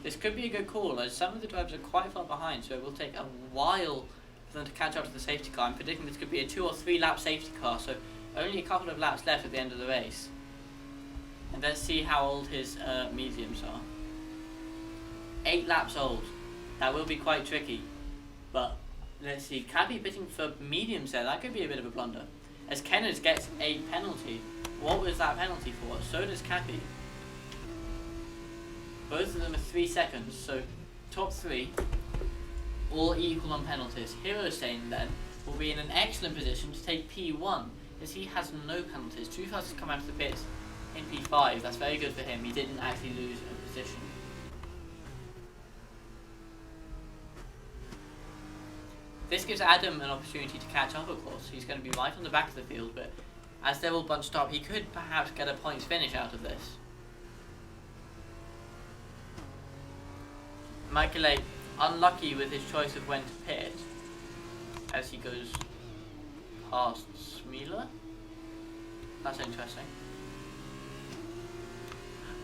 This could be a good call, as some of the drivers are quite far behind, so it will take a while for them to catch up to the safety car. I'm predicting this could be a 2 or 3 lap safety car, so only a couple of laps left at the end of the race. And let's see how old his mediums are. 8 laps old. That will be quite tricky. But let's see, Cabby pitting for mediums there, that could be a bit of a blunder. As Kenners gets a penalty. What was that penalty for? So does Cabby. Both of them are 3 seconds, so top 3, all equal on penalties. Hero Stain then will be in an excellent position to take P1, as he has no penalties. Too Fast has come out of the pits in P5, that's very good for him. He didn't actually lose a position. This gives Adam an opportunity to catch up, of course. He's going to be right on the back of the field, but as they're all bunched up, he could perhaps get a points finish out of this. Michael unlucky with his choice of when to pit, as he goes past Smealer. That's interesting.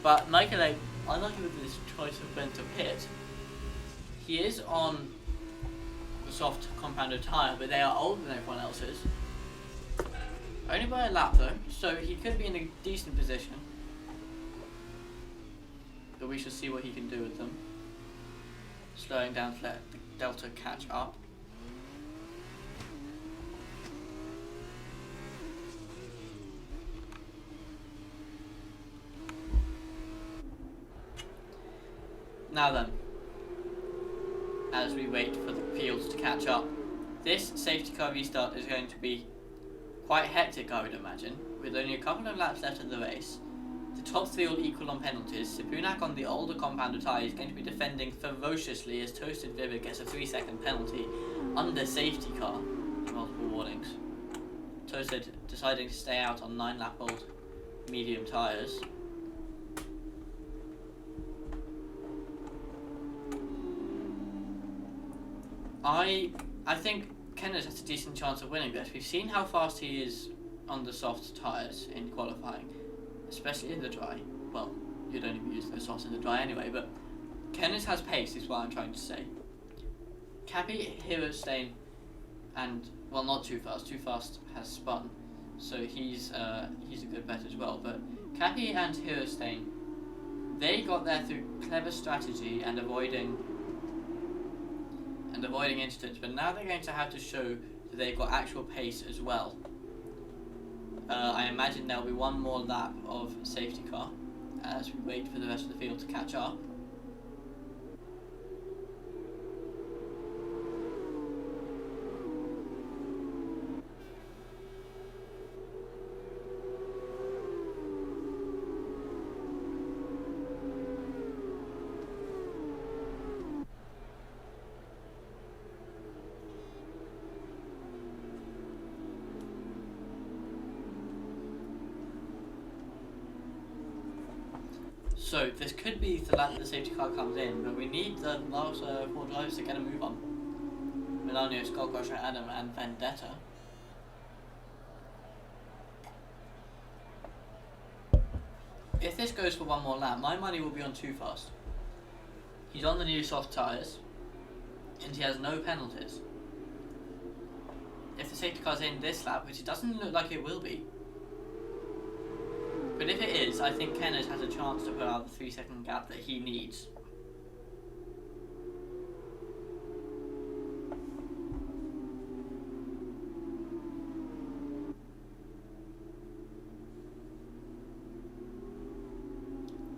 But Michael unlucky with his choice of when to pit. He is on the soft compounded tyre, but they are older than everyone else's. Only by a lap though, so he could be in a decent position. But we shall see what he can do with them. Slowing down to let the Delta catch up. Now then, as we wait for the fields to catch up, this safety car restart is going to be quite hectic, I would imagine, with only a couple of laps left of the race. The top 3 all equal on penalties. Sipunak on the older compounded tyre is going to be defending ferociously as Toasted Vivid gets a 3-second penalty under safety car. Multiple warnings. Toasted deciding to stay out on 9 lap old medium tyres. I think Kenners has a decent chance of winning this. We've seen how fast he is on the soft tyres in qualifying, especially in the dry. Well, you'd only be using the softs in the dry anyway, but Kenners has pace is what I'm trying to say. Cabby, Hero Stain, and, well, not Too Fast. Too Fast has spun, so he's a good bet as well. But Cabby and Hero Stain, they got there through clever strategy and avoiding incidents, but now they're going to have to show that they've got actual pace as well. I imagine there'll be one more lap of safety car as we wait for the rest of the field to catch up. So this could be the lap that the safety car comes in, but we need the last 4 drivers to get a move on. Milanio, Skullcrusher, Adam and Vendetta. If this goes for one more lap, my money will be on Too Fast. He's on the new soft tyres, and he has no penalties. If the safety car's in this lap, which it doesn't look like it will be, but if it is, I think Kenners has a chance to put out the 3-second gap that he needs.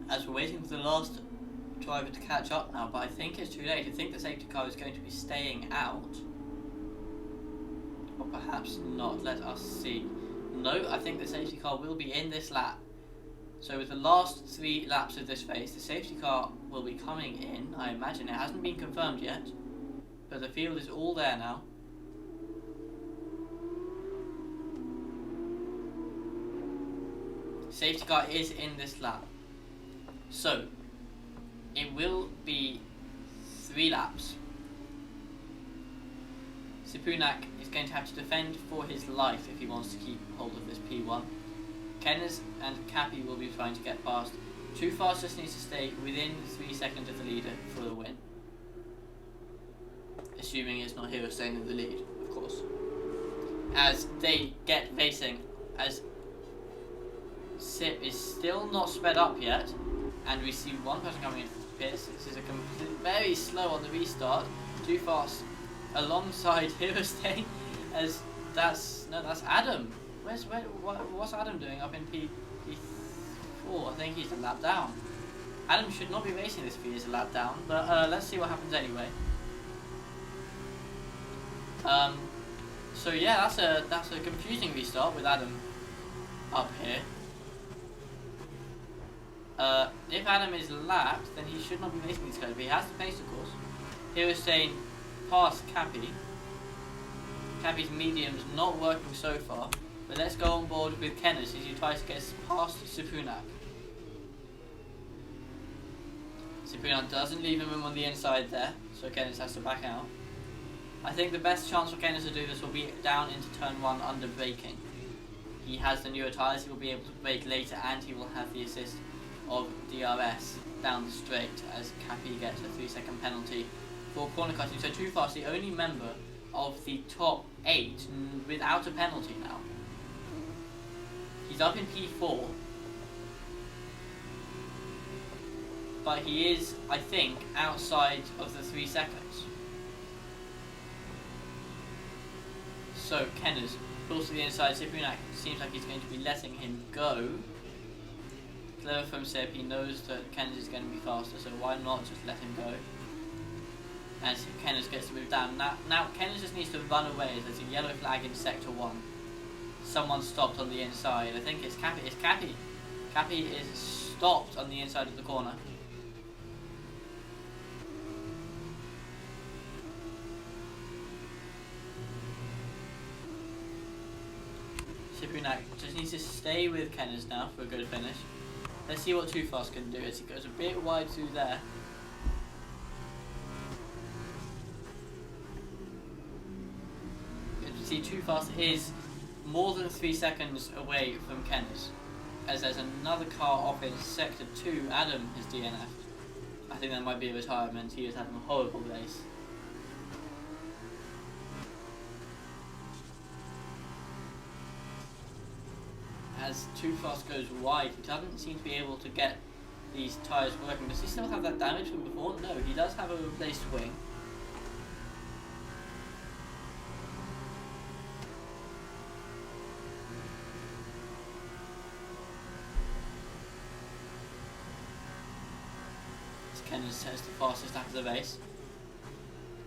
As we're waiting for the last driver to catch up now, but I think it's too late. I think the safety car is going to be staying out. Or perhaps not, let us see. No, I think the safety car will be in this lap. So with the last 3 laps of this race, the safety car will be coming in, I imagine. It hasn't been confirmed yet, but the field is all there now. Safety car is in this lap. So, it will be 3 laps. Sipunak is going to have to defend for his life if he wants to keep hold of this P1. Kenners and Cappy will be trying to get past. Too Fast just needs to stay within 3 seconds of the leader for the win. Assuming it's not Hero staying in the lead, of course. As they get racing, as Sip is still not sped up yet, and we see one person coming in from pits. This is very slow on the restart. Too Fast alongside Hero staying, as that's Adam. What's Adam doing up in P4? I think he's a lap down. Adam should not be racing this if he is a lap down, but let's see what happens anyway. So yeah, that's a confusing restart with Adam up here. If Adam is lapped, then he should not be racing these guys, but he has the pace, of course. Hero staying past Cappy. Cappy's medium's not working so far. But let's go on board with Kenneth as he tries to get past Sipunak. Sipunak doesn't leave him on the inside there, so Kenneth has to back out. I think the best chance for Kenneth to do this will be down into turn 1 under braking. He has the newer tyres, he will be able to brake later, and he will have the assist of DRS down the straight as Cappy gets a 3-second penalty for corner cutting. So Too Fast, the only member of the top 8 without a penalty now. He's up in P4, but he is, I think, outside of the 3 seconds. So Kenners pulls to the inside. Sipunak seems like he's going to be letting him go. Clever from Sip, he knows that Kenners is going to be faster, so why not just let him go? As Kenners gets to move down. Now Kenners just needs to run away as there's a yellow flag in Sector 1. Someone stopped on the inside. I think it's Cappy. It's Cappy. Cappy is stopped on the inside of the corner. Sipunak just needs to stay with Kenners now for a good finish. Let's see what Too Fast can do as he goes a bit wide through there. As you see, Too Fast is more than 3 seconds away from Kenners, as there's another car off in Sector 2. Adam has DNF'd. I think that might be a retirement. He is having a horrible race. As Too Fast goes wide, he doesn't seem to be able to get these tyres working. Does he still have that damage from before? No, he does have a replaced wing. Kenners says the fastest lap of the race.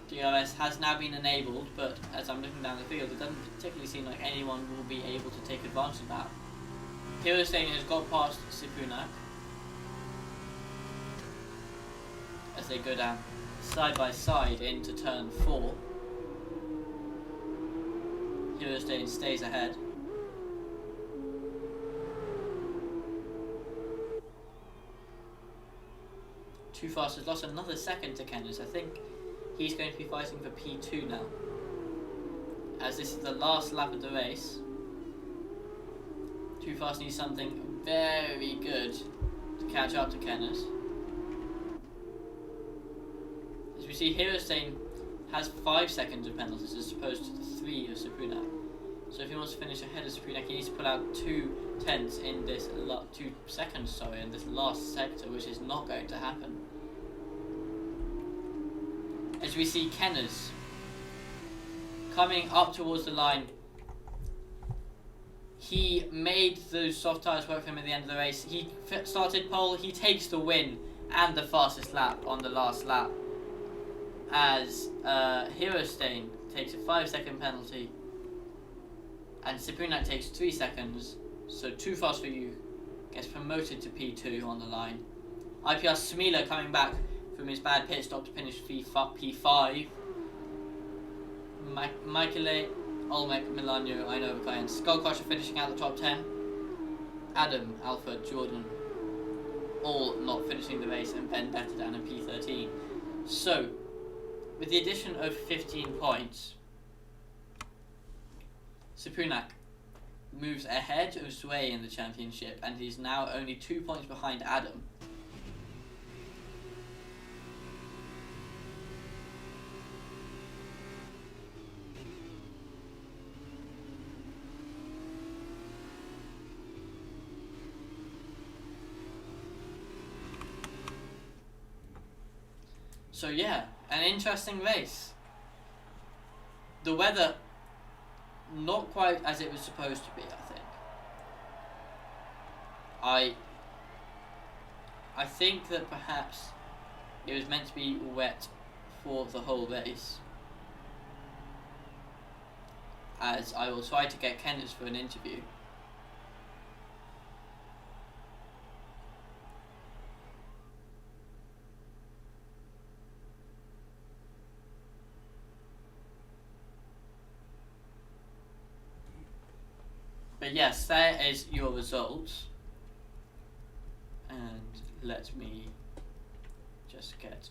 DRS has now been enabled, but as I'm looking down the field, it doesn't particularly seem like anyone will be able to take advantage of that. Hero Stadium has got past Sipunak as they go down side by side into turn 4. Hero Stadium stays ahead. Too Fast has lost another second to Kenners. I think he's going to be fighting for P2 now, as this is the last lap of the race. Too Fast needs something very good to catch up to Kenners. As we see, Hero Stain has 5 seconds of penalties as opposed to the 3 of Sipunak. So if he wants to finish ahead of Sipunak, he needs to put out 2 tenths in this 2 seconds, in this last sector, which is not going to happen. As we see Kenners coming up towards the line. He made those soft tyres work for him at the end of the race. He started pole, he takes the win and the fastest lap on the last lap, as Hero Stain takes a 5-second penalty and Sipunak takes 3 seconds. So Too Fast for you gets promoted to P2 on the line. IPR Smila coming back from his bad pit stop to finish P5. Michele, Olmec, Milano, Ainova, Cayenne, Skullcrusher finishing out the top 10. Adam, Alpha, Jordan, all not finishing the race, and Vendetta down in P13. So, with the addition of 15 points, Supunak moves ahead of Sway in the championship, and he's now only 2 points behind Adam. So yeah, an interesting race. The weather, not quite as it was supposed to be, I think. I think that perhaps it was meant to be wet for the whole race. As I will try to get Kenneth for an interview. But yes, there is your results. And let me just get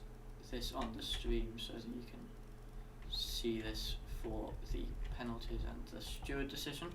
this on the stream so that you can see this for the penalties and the steward decision.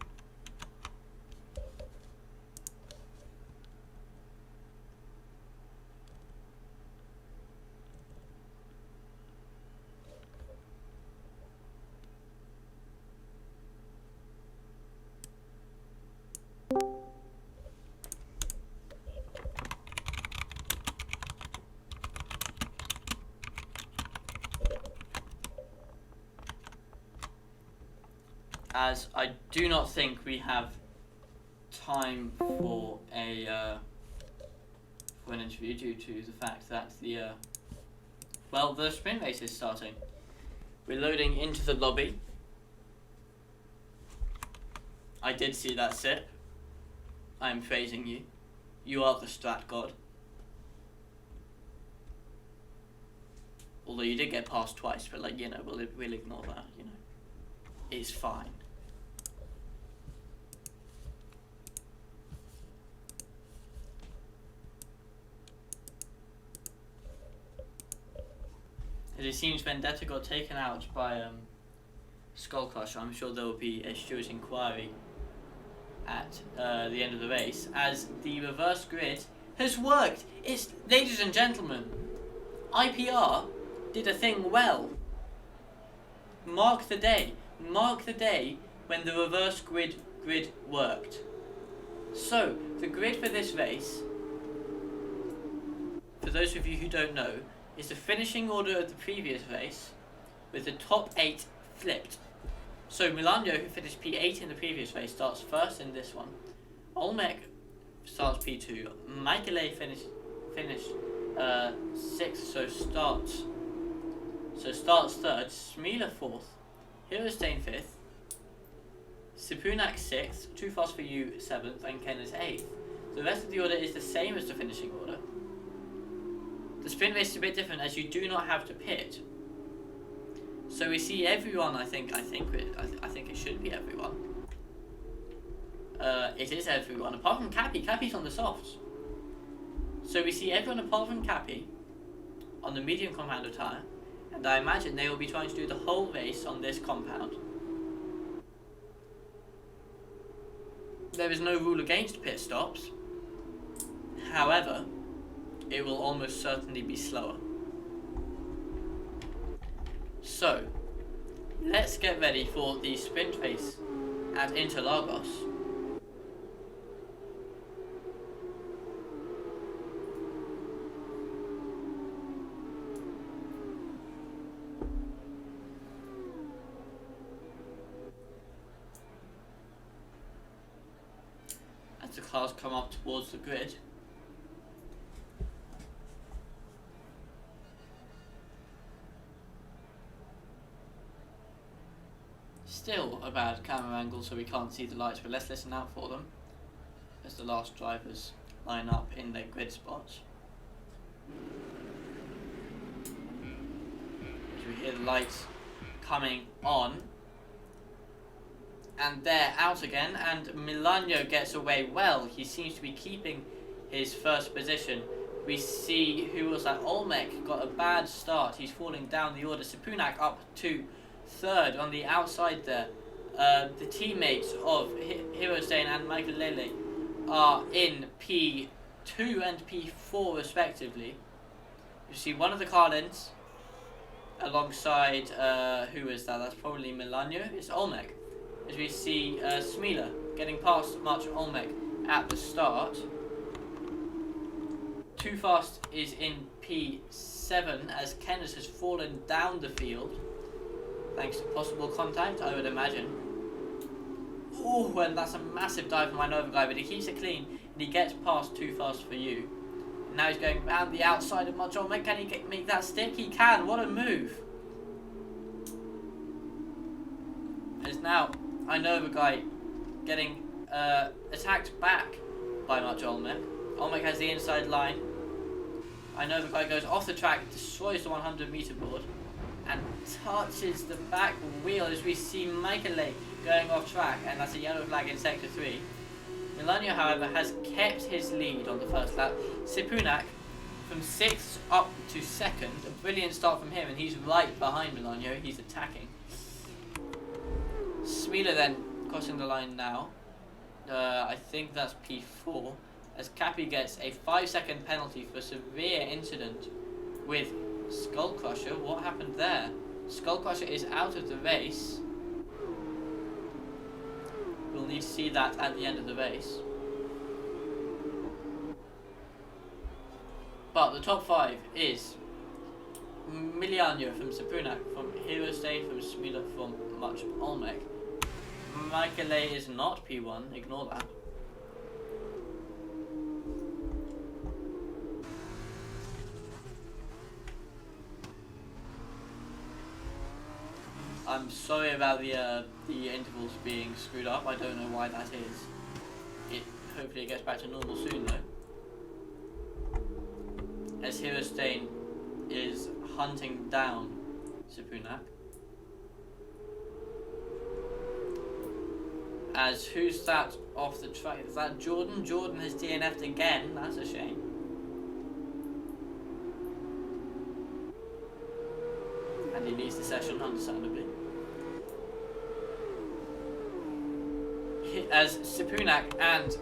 As I do not think we have time for an interview due to the fact that the sprint race is starting. We're loading into the lobby. I did see that sip. I am praising you. You are the strat god. Although you did get passed twice, but like, you know, we'll ignore that, you know. It's fine. It seems Vendetta got taken out by Skullcrusher. I'm sure there will be a steward's inquiry at the end of the race, as the reverse grid has worked. It's, ladies and gentlemen, IPR did a thing well. Mark the day. Mark the day when the reverse grid worked. So, the grid for this race, for those of you who don't know, is the finishing order of the previous race with the top 8 flipped. So Milano, who finished P8 in the previous race, starts first in this one. Olmec starts P2. Michele finished 6th, so starts third. Smila 4th. Hirostain 5th. Supunak 6th. Too Fast For You 7th, and Kenneth 8th. The rest of the order is the same as the finishing order. The sprint race is a bit different as you do not have to pit. So we see everyone. I think it should be everyone. It is everyone apart from Cappy. Cappy's on the softs. So we see everyone apart from Cappy on the medium compound of tyre, and I imagine they will be trying to do the whole race on this compound. There is no rule against pit stops. However, it will almost certainly be slower. So, let's get ready for the sprint race at Interlagos. As the cars come up towards the grid, still a bad camera angle so we can't see the lights, but let's listen out for them as the last drivers line up in their grid spots. As we hear the lights coming on. And they're out again, and Milano gets away well. He seems to be keeping his first position. We see, who was that? Olmec got a bad start. He's falling down the order. Sepunak up to third on the outside there. The teammates of Hirostain and Michael Lele are in P2 and P4 respectively. You see one of the Carlins alongside, who is that? That's probably Milano. It's Olmec. As we see Smila getting past much Olmec at the start. Too Fast is in P7 as Kenneth has fallen down the field. Thanks to possible contact, I would imagine. Ooh, and that's a massive dive from my Nova guy, but he keeps it clean and he gets past Too Fast for You. And now he's going round the outside of much Olmec. Can he make that stick? He can. What a move. As now Inova guy getting attacked back by much Olmec. Olmec has the inside line. Inova guy goes off the track, destroys the 100 meter board, and touches the back wheel as we see Michael going off track, and that's a yellow flag in sector 3. Milano, however, has kept his lead on the first lap. Sepunak from 6th up to 2nd. A brilliant start from him, and he's right behind Milano. He's attacking. Smila then crossing the line now. I think that's P4. As Cappy gets a 5-second penalty for a severe incident with Skull Crusher. What happened there? Skull Crusher is out of the race. We'll need to see that at the end of the race. But the top 5 is Milano from Sepunak, from Hirostain, from Smila, from much Olmec. Michael is not P1, ignore that. I'm sorry about the intervals being screwed up. I don't know why that is. Hopefully it gets back to normal soon though. As Hirostain is hunting down Sepunak. As who's that off the track? Is that Jordan? Jordan has DNF'd again. That's a shame. And he leaves the session, understandably. As Sepunak and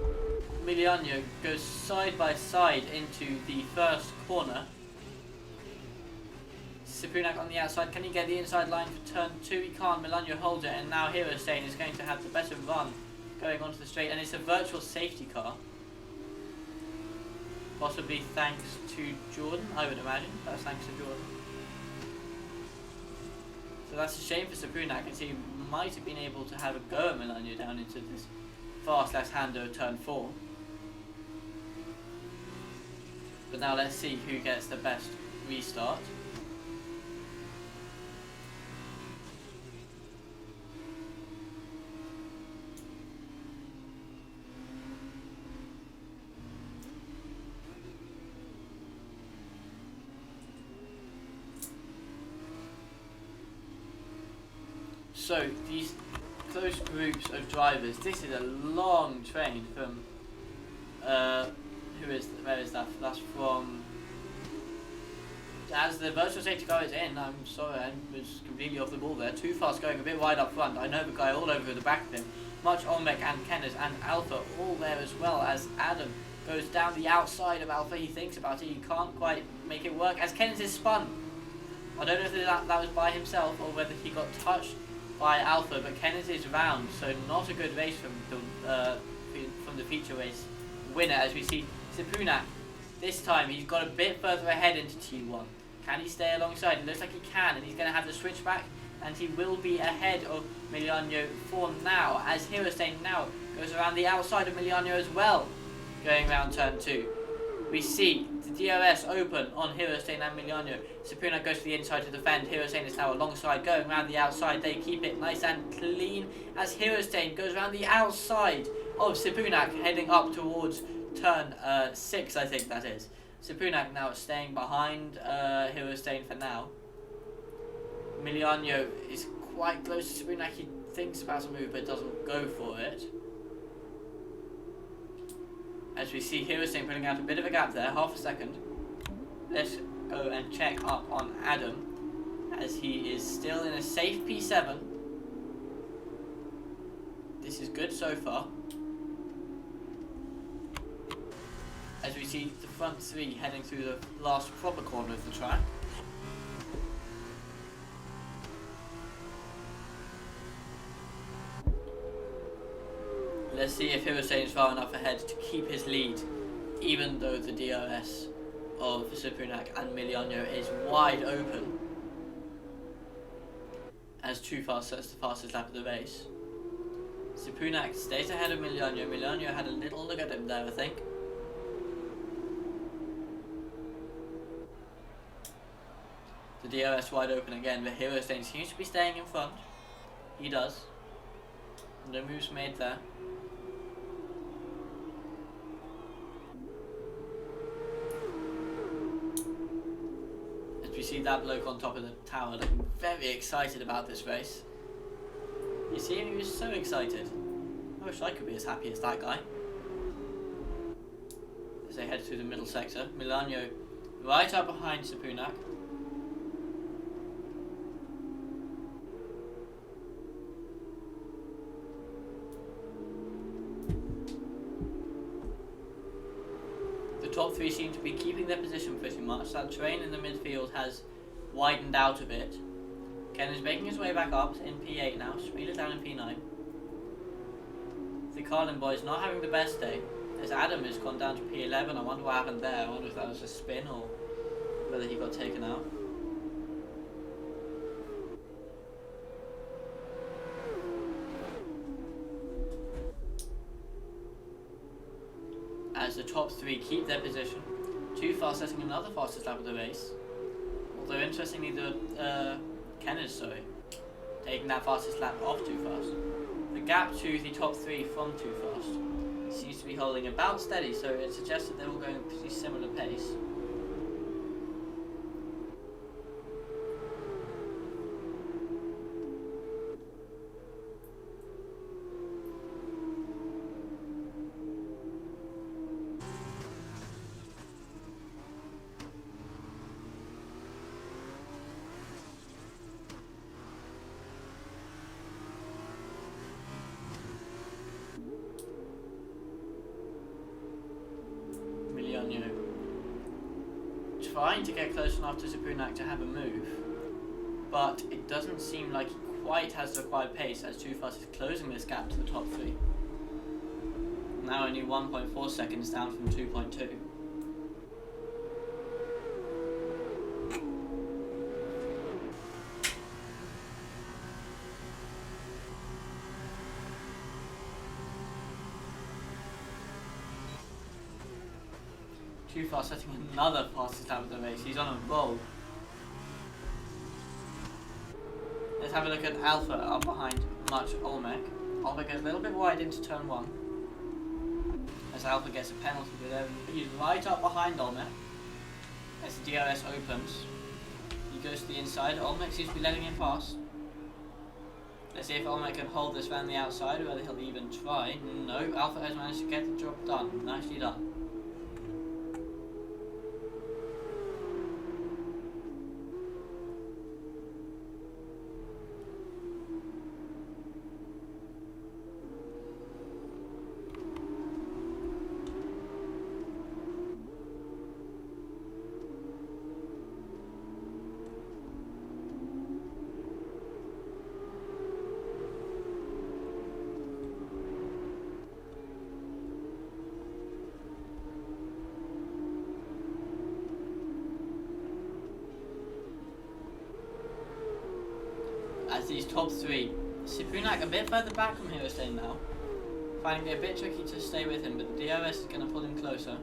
Milano go side by side into the first corner. Sepunak on the outside, can he get the inside line for turn 2? He can't. Milano holds it, and now Hirostain is going to have the better run going onto the straight, and it's a virtual safety car. Possibly thanks to Jordan, I would imagine. That's thanks to Jordan. So that's a shame for Sepunak, as he might have been able to have a go at Milano down into this fast left-hander turn 4. But now let's see who gets the best restart. So these close groups of drivers, this is a long train from where is that? That's from, as the virtual safety car is in, I'm sorry, I was completely off the ball there. Too Fast going a bit wide up front. I know the guy all over the back of him. Much Olmec and Kenneth and Alpha all there as well, as Adam goes down the outside of Alpha. He thinks about it, he can't quite make it work as Kenneth is spun. I don't know if that was by himself or whether he got touched by Alpha, but Kenneth is round, so not a good race from the feature race winner. As we see Sepunak, this time he's got a bit further ahead into T1. Can he stay alongside? It looks like he can, and he's going to have the switchback, and he will be ahead of Milano for now, as Hirostain now goes around the outside of Milano as well, going around turn 2. We see the DRS open on Hirostain and Milano. Sepunak goes to the inside to defend. Hirostain is now alongside, going around the outside. They keep it nice and clean as Hirostain goes around the outside of Sipunak heading up towards turn 6, I think that is. Sipunak now staying behind Hero Stain for now. Miliano is quite close to Sipunak. He thinks about a move but doesn't go for it. As we see Hero Stain putting out a bit of a gap there, half a second. Let's go and check up on Adam, as he is still in a safe P7. This is good so far. As we see the front three heading through the last proper corner of the track. Let's see if Hero Stain is far enough ahead to keep his lead, even though the DRS of Sipunak and Miliano is wide open. As Too Fast sets the fastest lap of the race. Sipunak stays ahead of Miliano. Miliano had a little look at him there, I think. The DRS wide open again, but Hero Stain seems to be staying in front. He does. No moves made there. You see that bloke on top of the tower looking very excited about this race. You see him, he was so excited. I wish I could be as happy as that guy. As they head through the middle sector, Milano right up behind Sipunak. The top three seem to be keeping their position pretty much. That train in the midfield has widened out a bit. Ken is making his way back up in P8 now, Spieler down in P9. The Carlin boys not having the best day. As Adam has gone down to P11, I wonder what happened there. I wonder if that was a spin or whether he got taken out. As the top three keep their position. Too Fast setting another fastest lap of the race. Although interestingly, Ken is taking that fastest lap off Too Fast. The gap to the top three from Too Fast seems to be holding about steady, so it suggests that they're all going at a pretty similar pace. Trying to get close enough to Sipunak to have a move, but it doesn't seem like he quite has the required pace, as Too Fast is closing this gap to the top three. Now only 1.4 seconds down from 2.2. Too Fast setting another fastest lap of the race. He's on a roll. Let's have a look at Alpha up behind Much Olmec. Olmec goes a little bit wide into turn 1. As Alpha gets a penalty with him. He's right up behind Olmec. As the DRS opens. He goes to the inside. Olmec seems to be letting him pass. Let's see if Olmec can hold this around the outside, or whether he'll even try. No, Alpha has managed to get the job done. Nicely done. As these top three, Sipunak a bit further back from Hero Stain now, finding it a bit tricky to stay with him, but the DRS is going to pull him closer.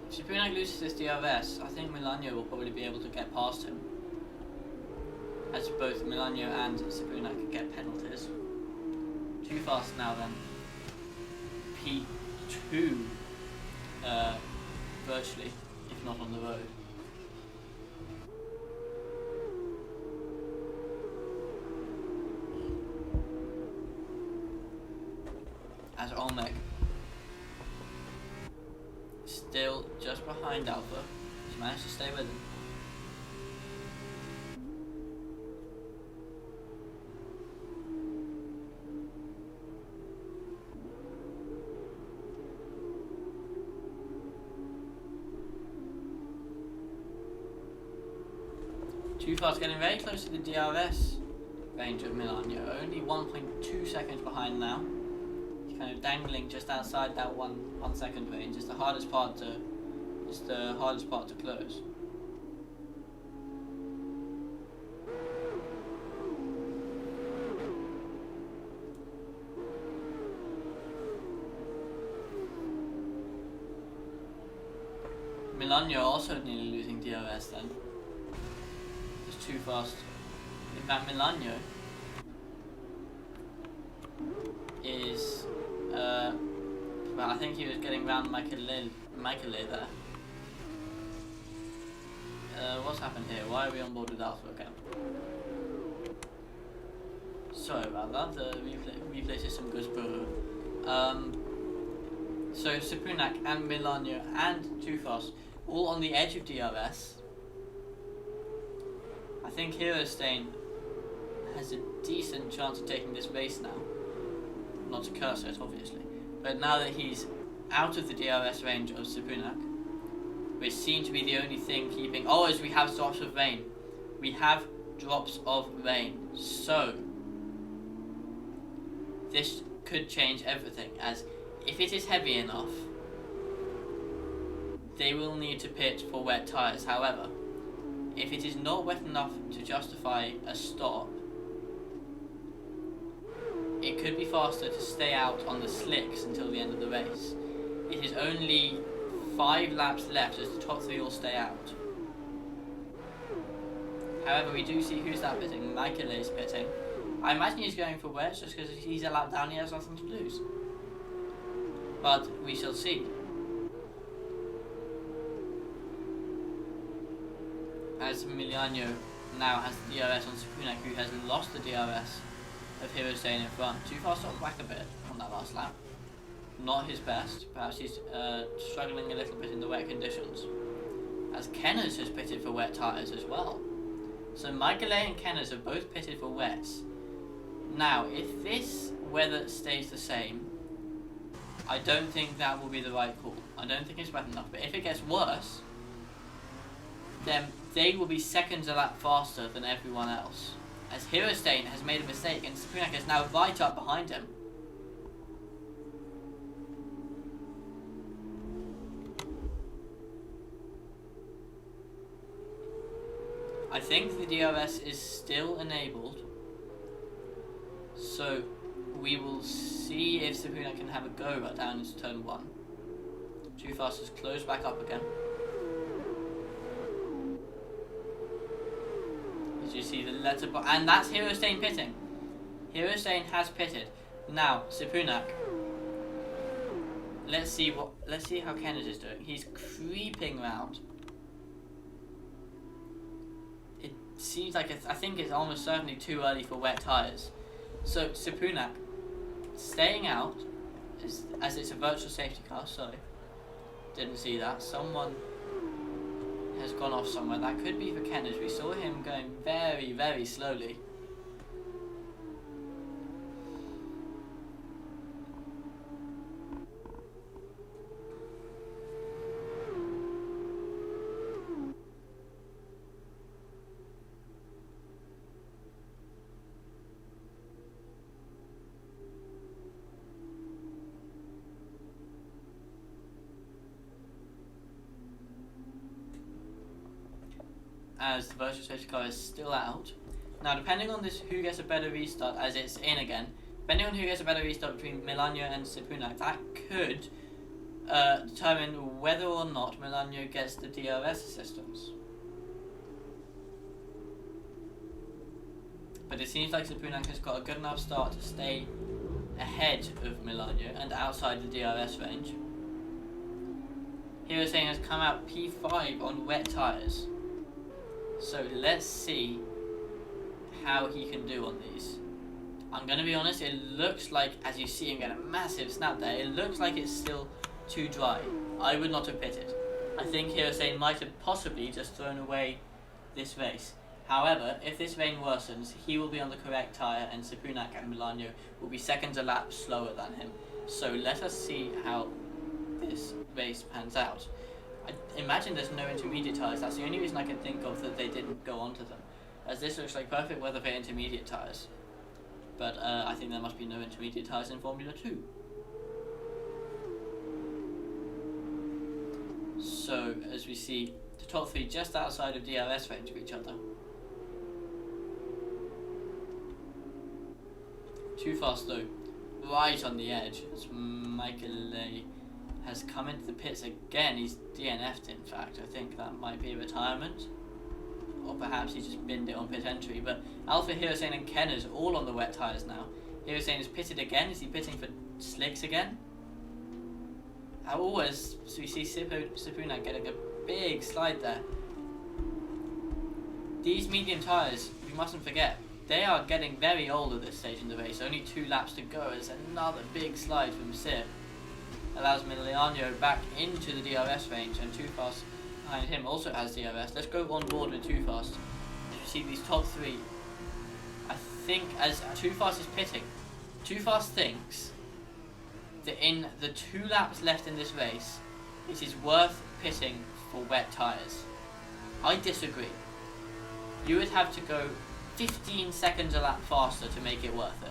If Sipunak loses this DRS, I think Milano will probably be able to get past him. as both Milano and Sepunak get penalties. Too fast now then. P2 virtually, if not on the road. As Olmec still just behind Alpha, he's managed to stay with him. Too fast, getting very close to the DRS range of Milano, only 1.2 seconds behind now. He's kind of dangling just outside that 1 second range. It's the hardest part to close. Milano also nearly losing DRS then. It's too fast. In fact, Milano is well, I think he was getting round Michael there. What's happened here? Why are we on board with Alpha again? Sorry about that, the replay system goes boo. So Sepunak and Milano and Too Fast all on the edge of DRS. I think Hero Stain has a decent chance of taking this race now. Not to curse it, obviously. But now that he's out of the DRS range of Sepunak, which seems to be the only thing keeping... Oh, as we have drops of rain. We have drops of rain. So, this could change everything, as if it is heavy enough, they will need to pit for wet tyres. However, if it is not wet enough to justify a stop, it could be faster to stay out on the slicks until the end of the race. It is only 5 laps left as the top 3 all stay out. However, we do see who's that pitting. Michael is pitting. I imagine he's going for wets just because he's a lap down, he has nothing to lose. But we shall see. As Milano now has the DRS on Sepunak, who has lost the DRS of Hero staying in front. Too fast off back a bit on that last lap. Not his best. Perhaps he's struggling a little bit in the wet conditions. As Kenners has pitted for wet tyres as well. So Michael and Kenners have both pitted for wets. Now, if this weather stays the same, I don't think that will be the right call. I don't think it's wet enough. But if it gets worse, then they will be seconds a lap faster than everyone else. As Hero Stain has made a mistake and Sepunak is now right up behind him. I think the DRS is still enabled, so we will see if Sepunak can have a go right down into turn 1. Too Fast has closed back up again. As you see the letterbox, and that's Hero Stain pitting. Hero Stain has pitted. Now Sepunak. Let's see how Kennedy is doing. He's creeping round. It seems like I think it's almost certainly too early for wet tyres. So Sepunak staying out, as it's a virtual safety car. Sorry, didn't see that. Someone has gone off somewhere. That could be for Kennedy. We saw him going very, very slowly. As the virtual safety car is still out. Now, depending on this, who gets a better restart, as it's in again, depending on who gets a better restart between Milano and Sepunak, that could determine whether or not Milano gets the DRS assistance. but it seems like Sepunak has got a good enough start to stay ahead of Milano and outside the DRS range. Hirosane has come out P5 on wet tyres, so let's see how he can do on these. I'm going to be honest, it looks like, as you see him get a massive snap there, it looks like it's still too dry. I would not have pitted. I think Hirosane might have possibly just thrown away this race. However, if this rain worsens, he will be on the correct tyre and Sepunak and Milano will be seconds a lap slower than him. So let us see how this race pans out. I imagine there's no intermediate tyres. That's the only reason I can think of that they didn't go onto them, as this looks like perfect weather for intermediate tyres. But I think there must be no intermediate tyres in Formula 2. So, as we see, the top three just outside of DRS range of each other. Too fast though, right on the edge, as Michael has come into the pits again. He's DNF'd in fact. I think that might be a retirement, or perhaps he just binned it on pit entry. But Alpha, Hirosane and Ken is all on the wet tyres now. Hirosane is pitted again. Is he pitting for slicks again? As we see Sepunak getting a big slide there. These medium tyres, we mustn't forget, they are getting very old at this stage in the race. Only 2 laps to go as another big slide from Sip allows Milano back into the DRS range, and Too Fast behind him also has DRS. Let's go on board with Too Fast. You see these top 3. I think as Too Fast is pitting, Too Fast thinks that in the 2 laps left in this race, it is worth pitting for wet tyres. I disagree. You would have to go 15 seconds a lap faster to make it worth it.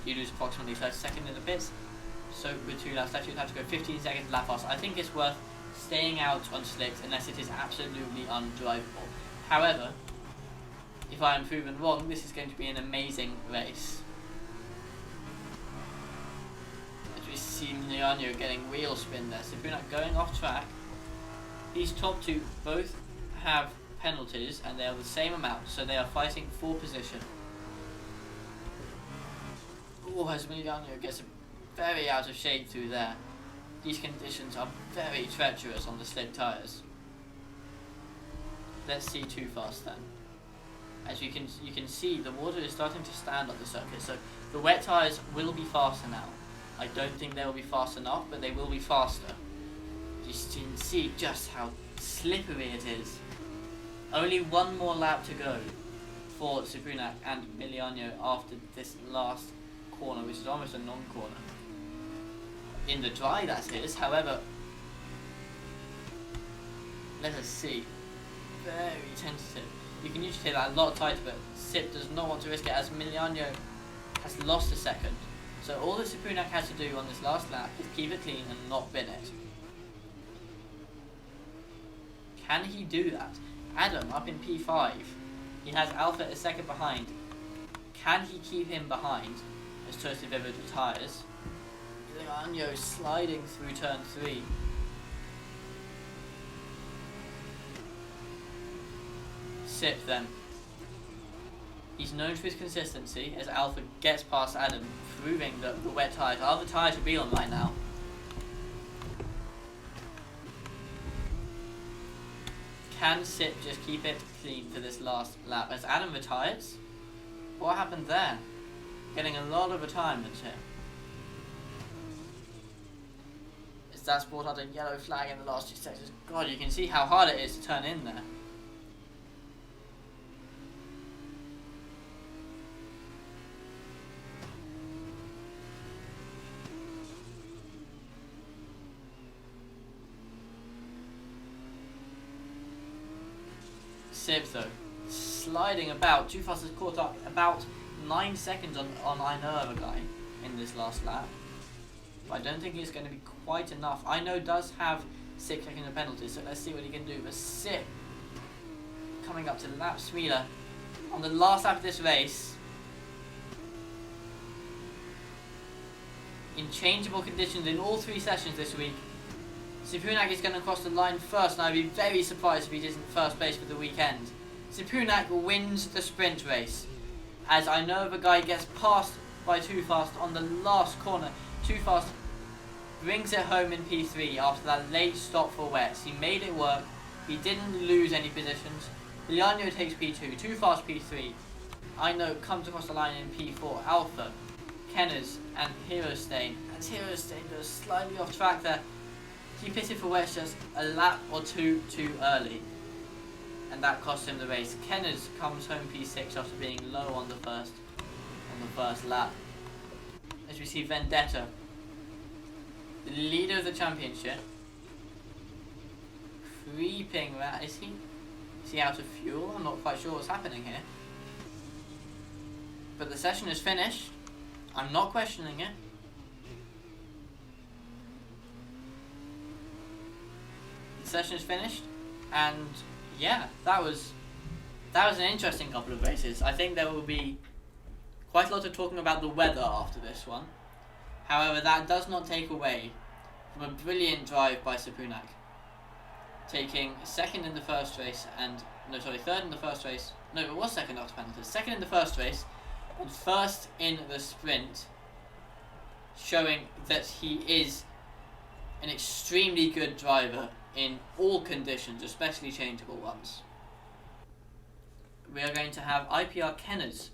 You lose approximately 30 seconds in the pits, so with 2 laps left you'd have to go 15 seconds a lap faster. I think it's worth staying out on slicks unless it is absolutely undrivable. However, if I am proven wrong, this is going to be an amazing race. As we see Milano getting wheel spin there, Sepunak going off track. These top 2 both have penalties and they are the same amount, so they are fighting for position. As Milano gets very out of shape through there. These conditions are very treacherous on the slick tyres. Let's see Too Fast then. As you can see, the water is starting to stand on the circuit, so the wet tyres will be faster now. I don't think they will be fast enough, but they will be faster. You can see just how slippery it is. Only 1 more lap to go for Sepunak and Milano after this last corner, which is almost a non-corner. In the dry, that is. However, let us see. Very tentative. You can usually take that a lot tighter, but Sip does not want to risk it as Milano has lost a second. So all that Sepunak has to do on this last lap is keep it clean and not bin it. Can he do that? Adam up in P5. He has Alpha a second behind. Can he keep him behind as Toasted Vivid retires? Milano sliding through turn 3. Sip then. He's known for his consistency as Alpha gets past Adam, proving that the wet tyres are the tyres to be on right now. Can Sip just keep it clean for this last lap as Adam retires? What happened there? Getting a lot of retirements here. Is that brought out a yellow flag in the last 2 sections? God, you can see how hard it is to turn in there. Sip though, sliding about. Too Fast has caught up about 9 seconds on Einerva guy in this last lap. But I don't think it's going to be quite enough. Aino does have 6 seconds of penalty, so let's see what he can do. But Sip coming up to lap sweeter on the last lap of this race. In changeable conditions in all 3 sessions this week. Sepunak is going to cross the line first, and I'd be very surprised if he isn't first place for the weekend. Sepunak wins the sprint race. as I know of a guy gets passed by Too Fast on the last corner. Too Fast brings it home in P3 after that late stop for wets. He made it work. He didn't lose any positions. Liano takes P2. Too Fast P3. I know comes across the line in P4. Alpha, Kenners, and Hero Stain. And Hero Stain goes slightly off track there. He pitted for wets just a lap or two too early, and that cost him the race. Kenners comes home P6 after being low on the first lap. As we see Vendetta, the leader of the championship, creeping around. Is he out of fuel? I'm not quite sure what's happening here. But the session is finished. I'm not questioning it. The session is finished, and yeah, that was an interesting couple of races. I think there will be quite a lot of talking about the weather after this one. However, that does not take away from a brilliant drive by Sapunak, taking second in the first race third in the first race. No, it was second after penalties. Second in the first race and first in the sprint, showing that he is an extremely good driver in all conditions, especially changeable ones. We are going to have IPR Kenners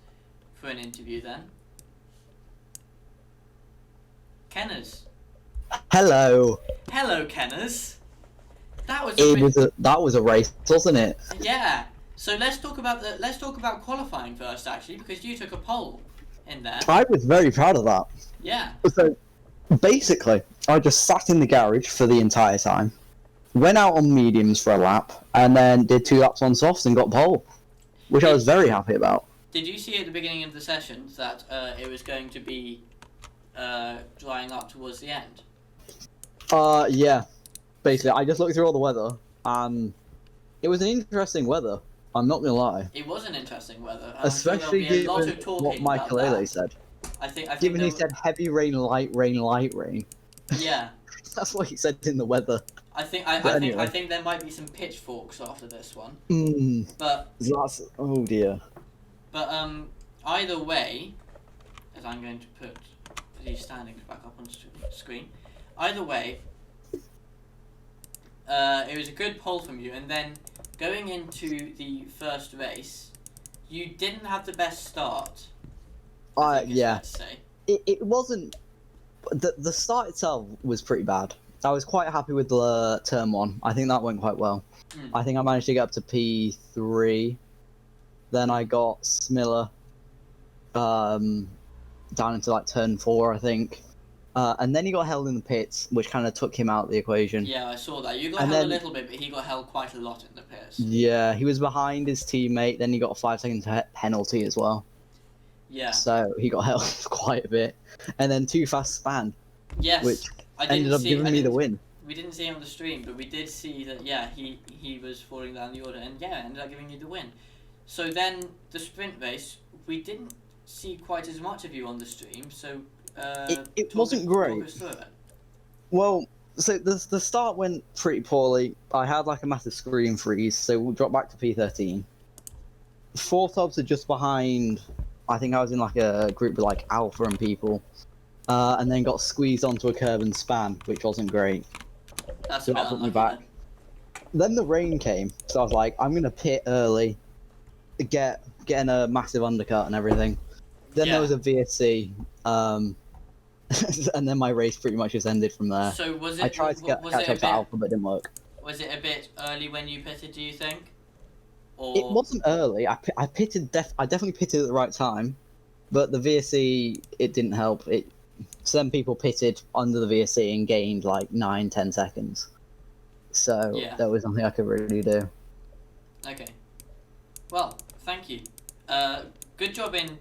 for an interview then. Kenners. Hello. Hello, Kenners. That was a race, wasn't it? Yeah. So let's talk about qualifying first, actually, because you took a pole in there. I was very proud of that. Yeah. So basically, I just sat in the garage for the entire time, went out on mediums for a lap, and then did 2 laps on softs and got pole, which I was very happy about. Did you see at the beginning of the session that it was going to be drying up towards the end? Yeah. Basically, I just looked through all the weather, and it was an interesting weather. I'm not gonna lie. It was an interesting weather, especially given what Michael Ele said. I think given he said heavy rain, light rain, light rain. Yeah. That's what he said in the weather. I think there might be some pitchforks after this one. But that's oh dear. But either way, as I'm going to put these standings back up on screen. Either way, it was a good pole from you, and then going into the first race, you didn't have the best start. Yeah. It wasn't. The start itself was pretty bad. I was quite happy with the turn 1. I think that went quite well. I think I managed to get up to P3. Then I got Smiller down into like turn 4, I think. And then he got held in the pits, which kind of took him out of the equation. Yeah, I saw that. You got held a little bit, but he got held quite a lot in the pits. Yeah, he was behind his teammate, then he got a 5-second penalty as well. Yeah. So he got held quite a bit. And then Too Fast Span. Yes. Which ended up giving me the win. We didn't see him on the stream, but we did see that, yeah, he was falling down the order, and yeah, ended up giving you the win. So then, the sprint race, we didn't see quite as much of you on the stream, so it wasn't great. Talk us through it. Well, so the start went pretty poorly. I had like a massive screen freeze, so we'll drop back to P13. 4 tops are just behind. I think I was in like a group with like Alpha and people, and then got squeezed onto a curb and span, which wasn't great. That's so that put me back. Then the rain came, so I was like, I'm gonna pit early, getting a massive undercut and everything. Then there was a VSC, and then my race pretty much just ended from there. So was it? I tried to catch up to Alpha, but it didn't work. Was it a bit early when you pitted? Do you think? Or... It wasn't early. I pitted. I definitely pitted at the right time, but the VSC it didn't help. Some people pitted under the VSC and gained like 9-10 seconds. So there was nothing I could really do. Okay. Well, thank you. Good job in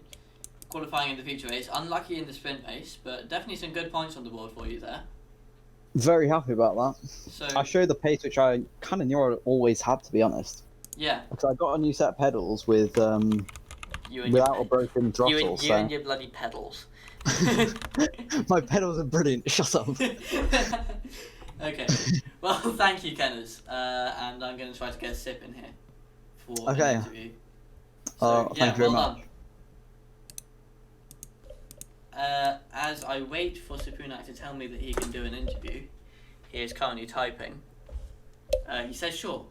qualifying in the feature race. Unlucky in the sprint race, but definitely some good points on the board for you there. Very happy about that. So I showed the pace which I kind of knew I always had, to be honest. Yeah. Because I got a new set of pedals with without a broken throttle. You and your bloody pedals. My pedals are brilliant. Shut up. Okay. Well, thank you, Kenners. And I'm going to try to get a sip in here for an interview. So, thank you very much. Done. as I wait for Supunak to tell me that he can do an interview, he is currently typing. He says sure.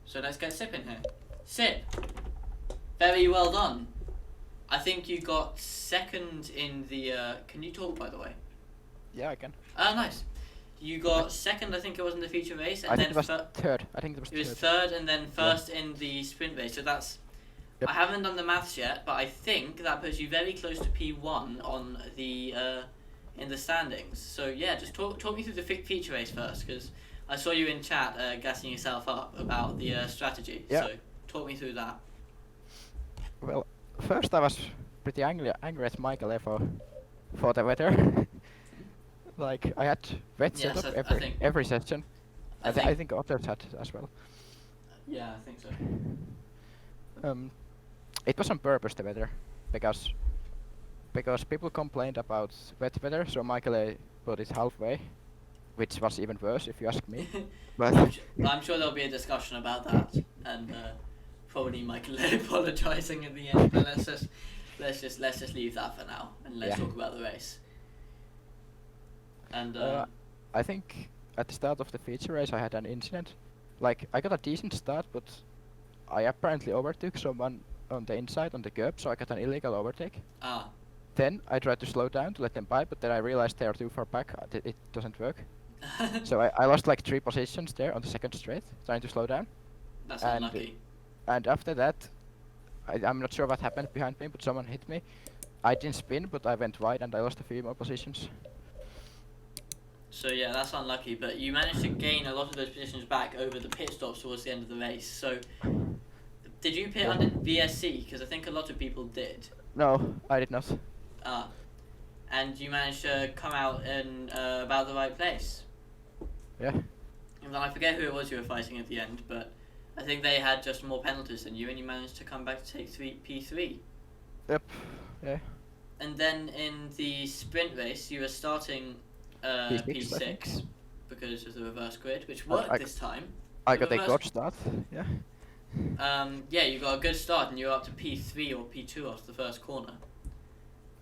So let's get Sip in here. Sip, very well done. I think you got second in the. Can you talk, by the way? Yeah, I can. Nice. You got second, I think it was in the feature race, and I then think it was third. I think it was it was third. third, and then first in the sprint race. So that's. Yep. I haven't done the maths yet, but I think that puts you very close to P1 on the in the standings. So yeah, just talk me through the feature race first, because I saw you in chat gassing yourself up about the strategy. Yeah. So talk me through that. Well, first I was pretty angry at Michael for the weather. Like I had wet Yes, setup I think- every session. I I think others had as well. Yeah, I think so. It was on purpose, the weather, because people complained about wet weather, so Michael put it halfway, which was even worse if you ask me. But I'm sure there'll be a discussion about that, and probably Michael apologising at the end. But let's just leave that for now, and let's Yeah. talk about the race. And I think at the start of the feature race I had an incident. Like I got a decent start, but I apparently overtook someone on the inside on the curb, so I got an illegal overtake. Then I tried to slow down to let them by, but then I realized they are too far back. It doesn't work. So I lost like 3 positions there on the second straight, trying to slow down. that's and- unlucky. And after that, I'm not sure what happened behind me, but someone hit me. I didn't spin, but I went wide and I lost a few more positions. So yeah, that's unlucky. But you managed to gain a lot of those positions back over the pit stops towards the end of the race. So did you pit under VSC? Because I think a lot of people did. No, I did not. And you managed to come out in about the right place. Yeah. And then I forget who it was you were fighting at the end, but I think they had just more penalties than you, and you managed to come back to take P3. Yep. Yeah. And then in the sprint race, you were starting P6, I think. P6 because of the reverse grid, which worked this time. I The got a reverse- good start. Yeah. Yeah, you got a good start, and you were up to P3 or P2 after the first corner.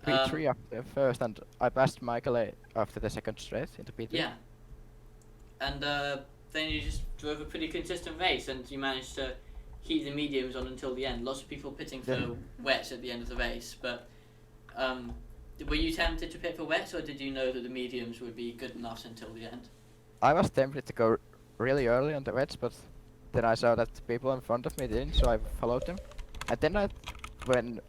P3 after first, and I passed Michael after the second straight into P3. Yeah. And then you just drove a pretty consistent race, and you managed to keep the mediums on until the end. Lots of people pitting for Yeah. wets at the end of the race, but were you tempted to pit for wets, or did you know that the mediums would be good enough until the end? I was tempted to go really early on the wets, but then I saw that people in front of me didn't, so I followed them. And then when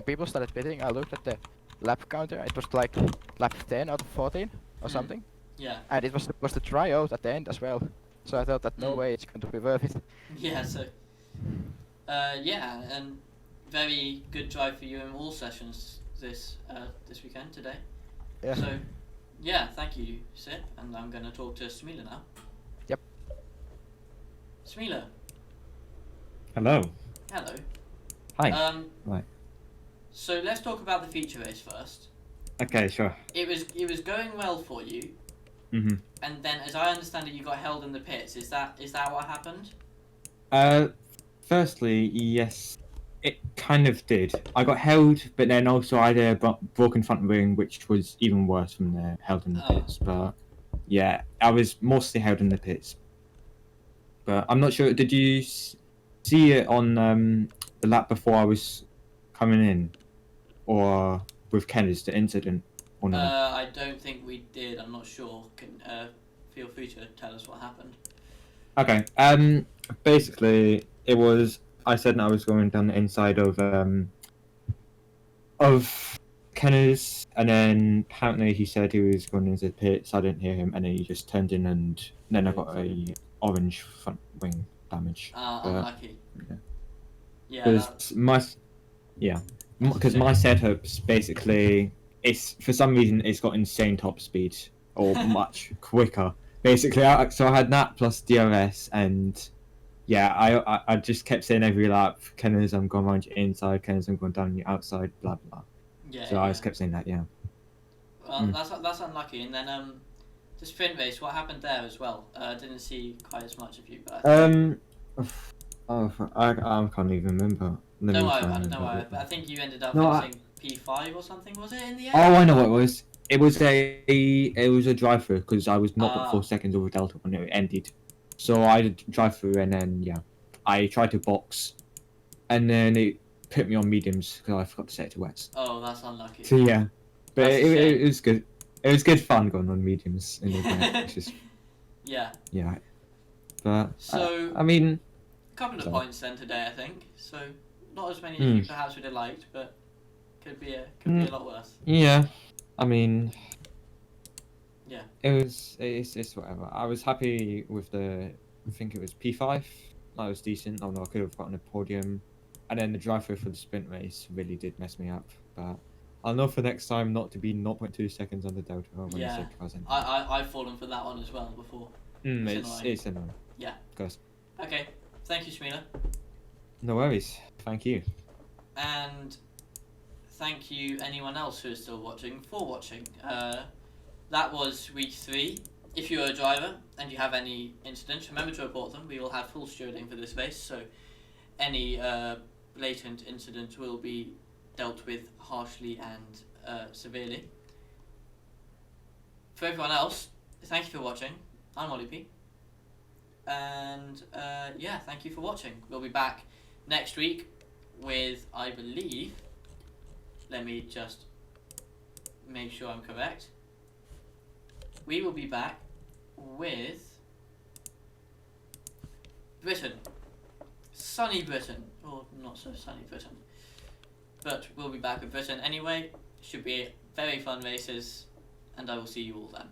people started pitting, I looked at the lap counter. It was like lap 10 out of 14 or something, Yeah. and it was supposed to dry out at the end as well. So I thought that no Mm. way it's going to be worth it. Yeah, so yeah, and very good drive for you in all sessions this weekend today. Yeah. So yeah, thank you, Sid, and I'm going to talk to Smila now. Yep. Smila, Hello. hello. Hi. Right. So let's talk about the feature race first. Okay, sure. It was going well for you, Mhm. and then, as I understand it, you got held in the pits. Is that what happened? Firstly, yes, it kind of did. I got held, but then also I had a broken front wing, which was even worse from the held in the Oh. pits. But yeah, I was mostly held in the pits. But I'm not sure. Did you see it on the lap before I was coming in, or with Kenneth, the incident, or no? I don't think we did. I'm not sure. Can feel free to tell us what happened. Okay. Basically, it was. I said I was going down the inside of Kenneth, and then apparently he said he was going into the pits. I didn't hear him, and then he just turned in, and then I got a orange front wing damage. Unlucky. yeah. Yeah. Because my setup's basically for some reason it's got insane top speed or much quicker. Basically, so I had that plus DRS, and yeah, I just kept saying every lap, Kenneth, I'm going around your inside, Kenneth, I'm going down your outside, blah blah. Yeah. So I just kept saying that, yeah. Well, that's unlucky. And then the sprint race, what happened there as well? I didn't see quite as much of you, but I can't even remember. Let me don't worry try about it. and Don't remember worry. it. But I think you ended up No, finishing P5 or something, was it, in the end? Oh, I know what it was. It was a drive-through because I was not but 4 seconds over Delta when it ended. So I did drive through and then yeah, I tried to box, and then it put me on mediums because I forgot to set it to wets. Oh, that's unlucky. So yeah, but That's a shame. it was good. It was good fun going on mediums in the event. It's just Yeah. yeah, but So- I mean, A couple of So- points then today, I think. So not as many as Hmm. you perhaps would have liked, but could be a lot worse. yeah, I mean. Yeah. It's whatever. I was happy with I think it was P5. That was decent. Oh no, I could have gotten a podium. And then the drive-through for the sprint race really did mess me up. But I'll know for next time not to be 0.2 seconds on the Delta when Yeah. you say cars in. I've fallen for that one as well before. It's annoying. Yeah. Goes. Okay. Thank you, Shmila. No worries. Thank you. And thank you anyone else who is still watching for watching. That was week 3. If you're a driver and you have any incidents, remember to report them. We will have full stewarding for this race, so any blatant incident will be dealt with harshly and severely. For everyone else, thank you for watching. I'm Ollie P. And yeah, thank you for watching. We'll be back next week with, I believe, let me just make sure I'm correct. We will be back with Britain. Sunny Britain. Or not so sunny Britain. But we'll be back with Britain anyway. Should be very fun races. And I will see you all then.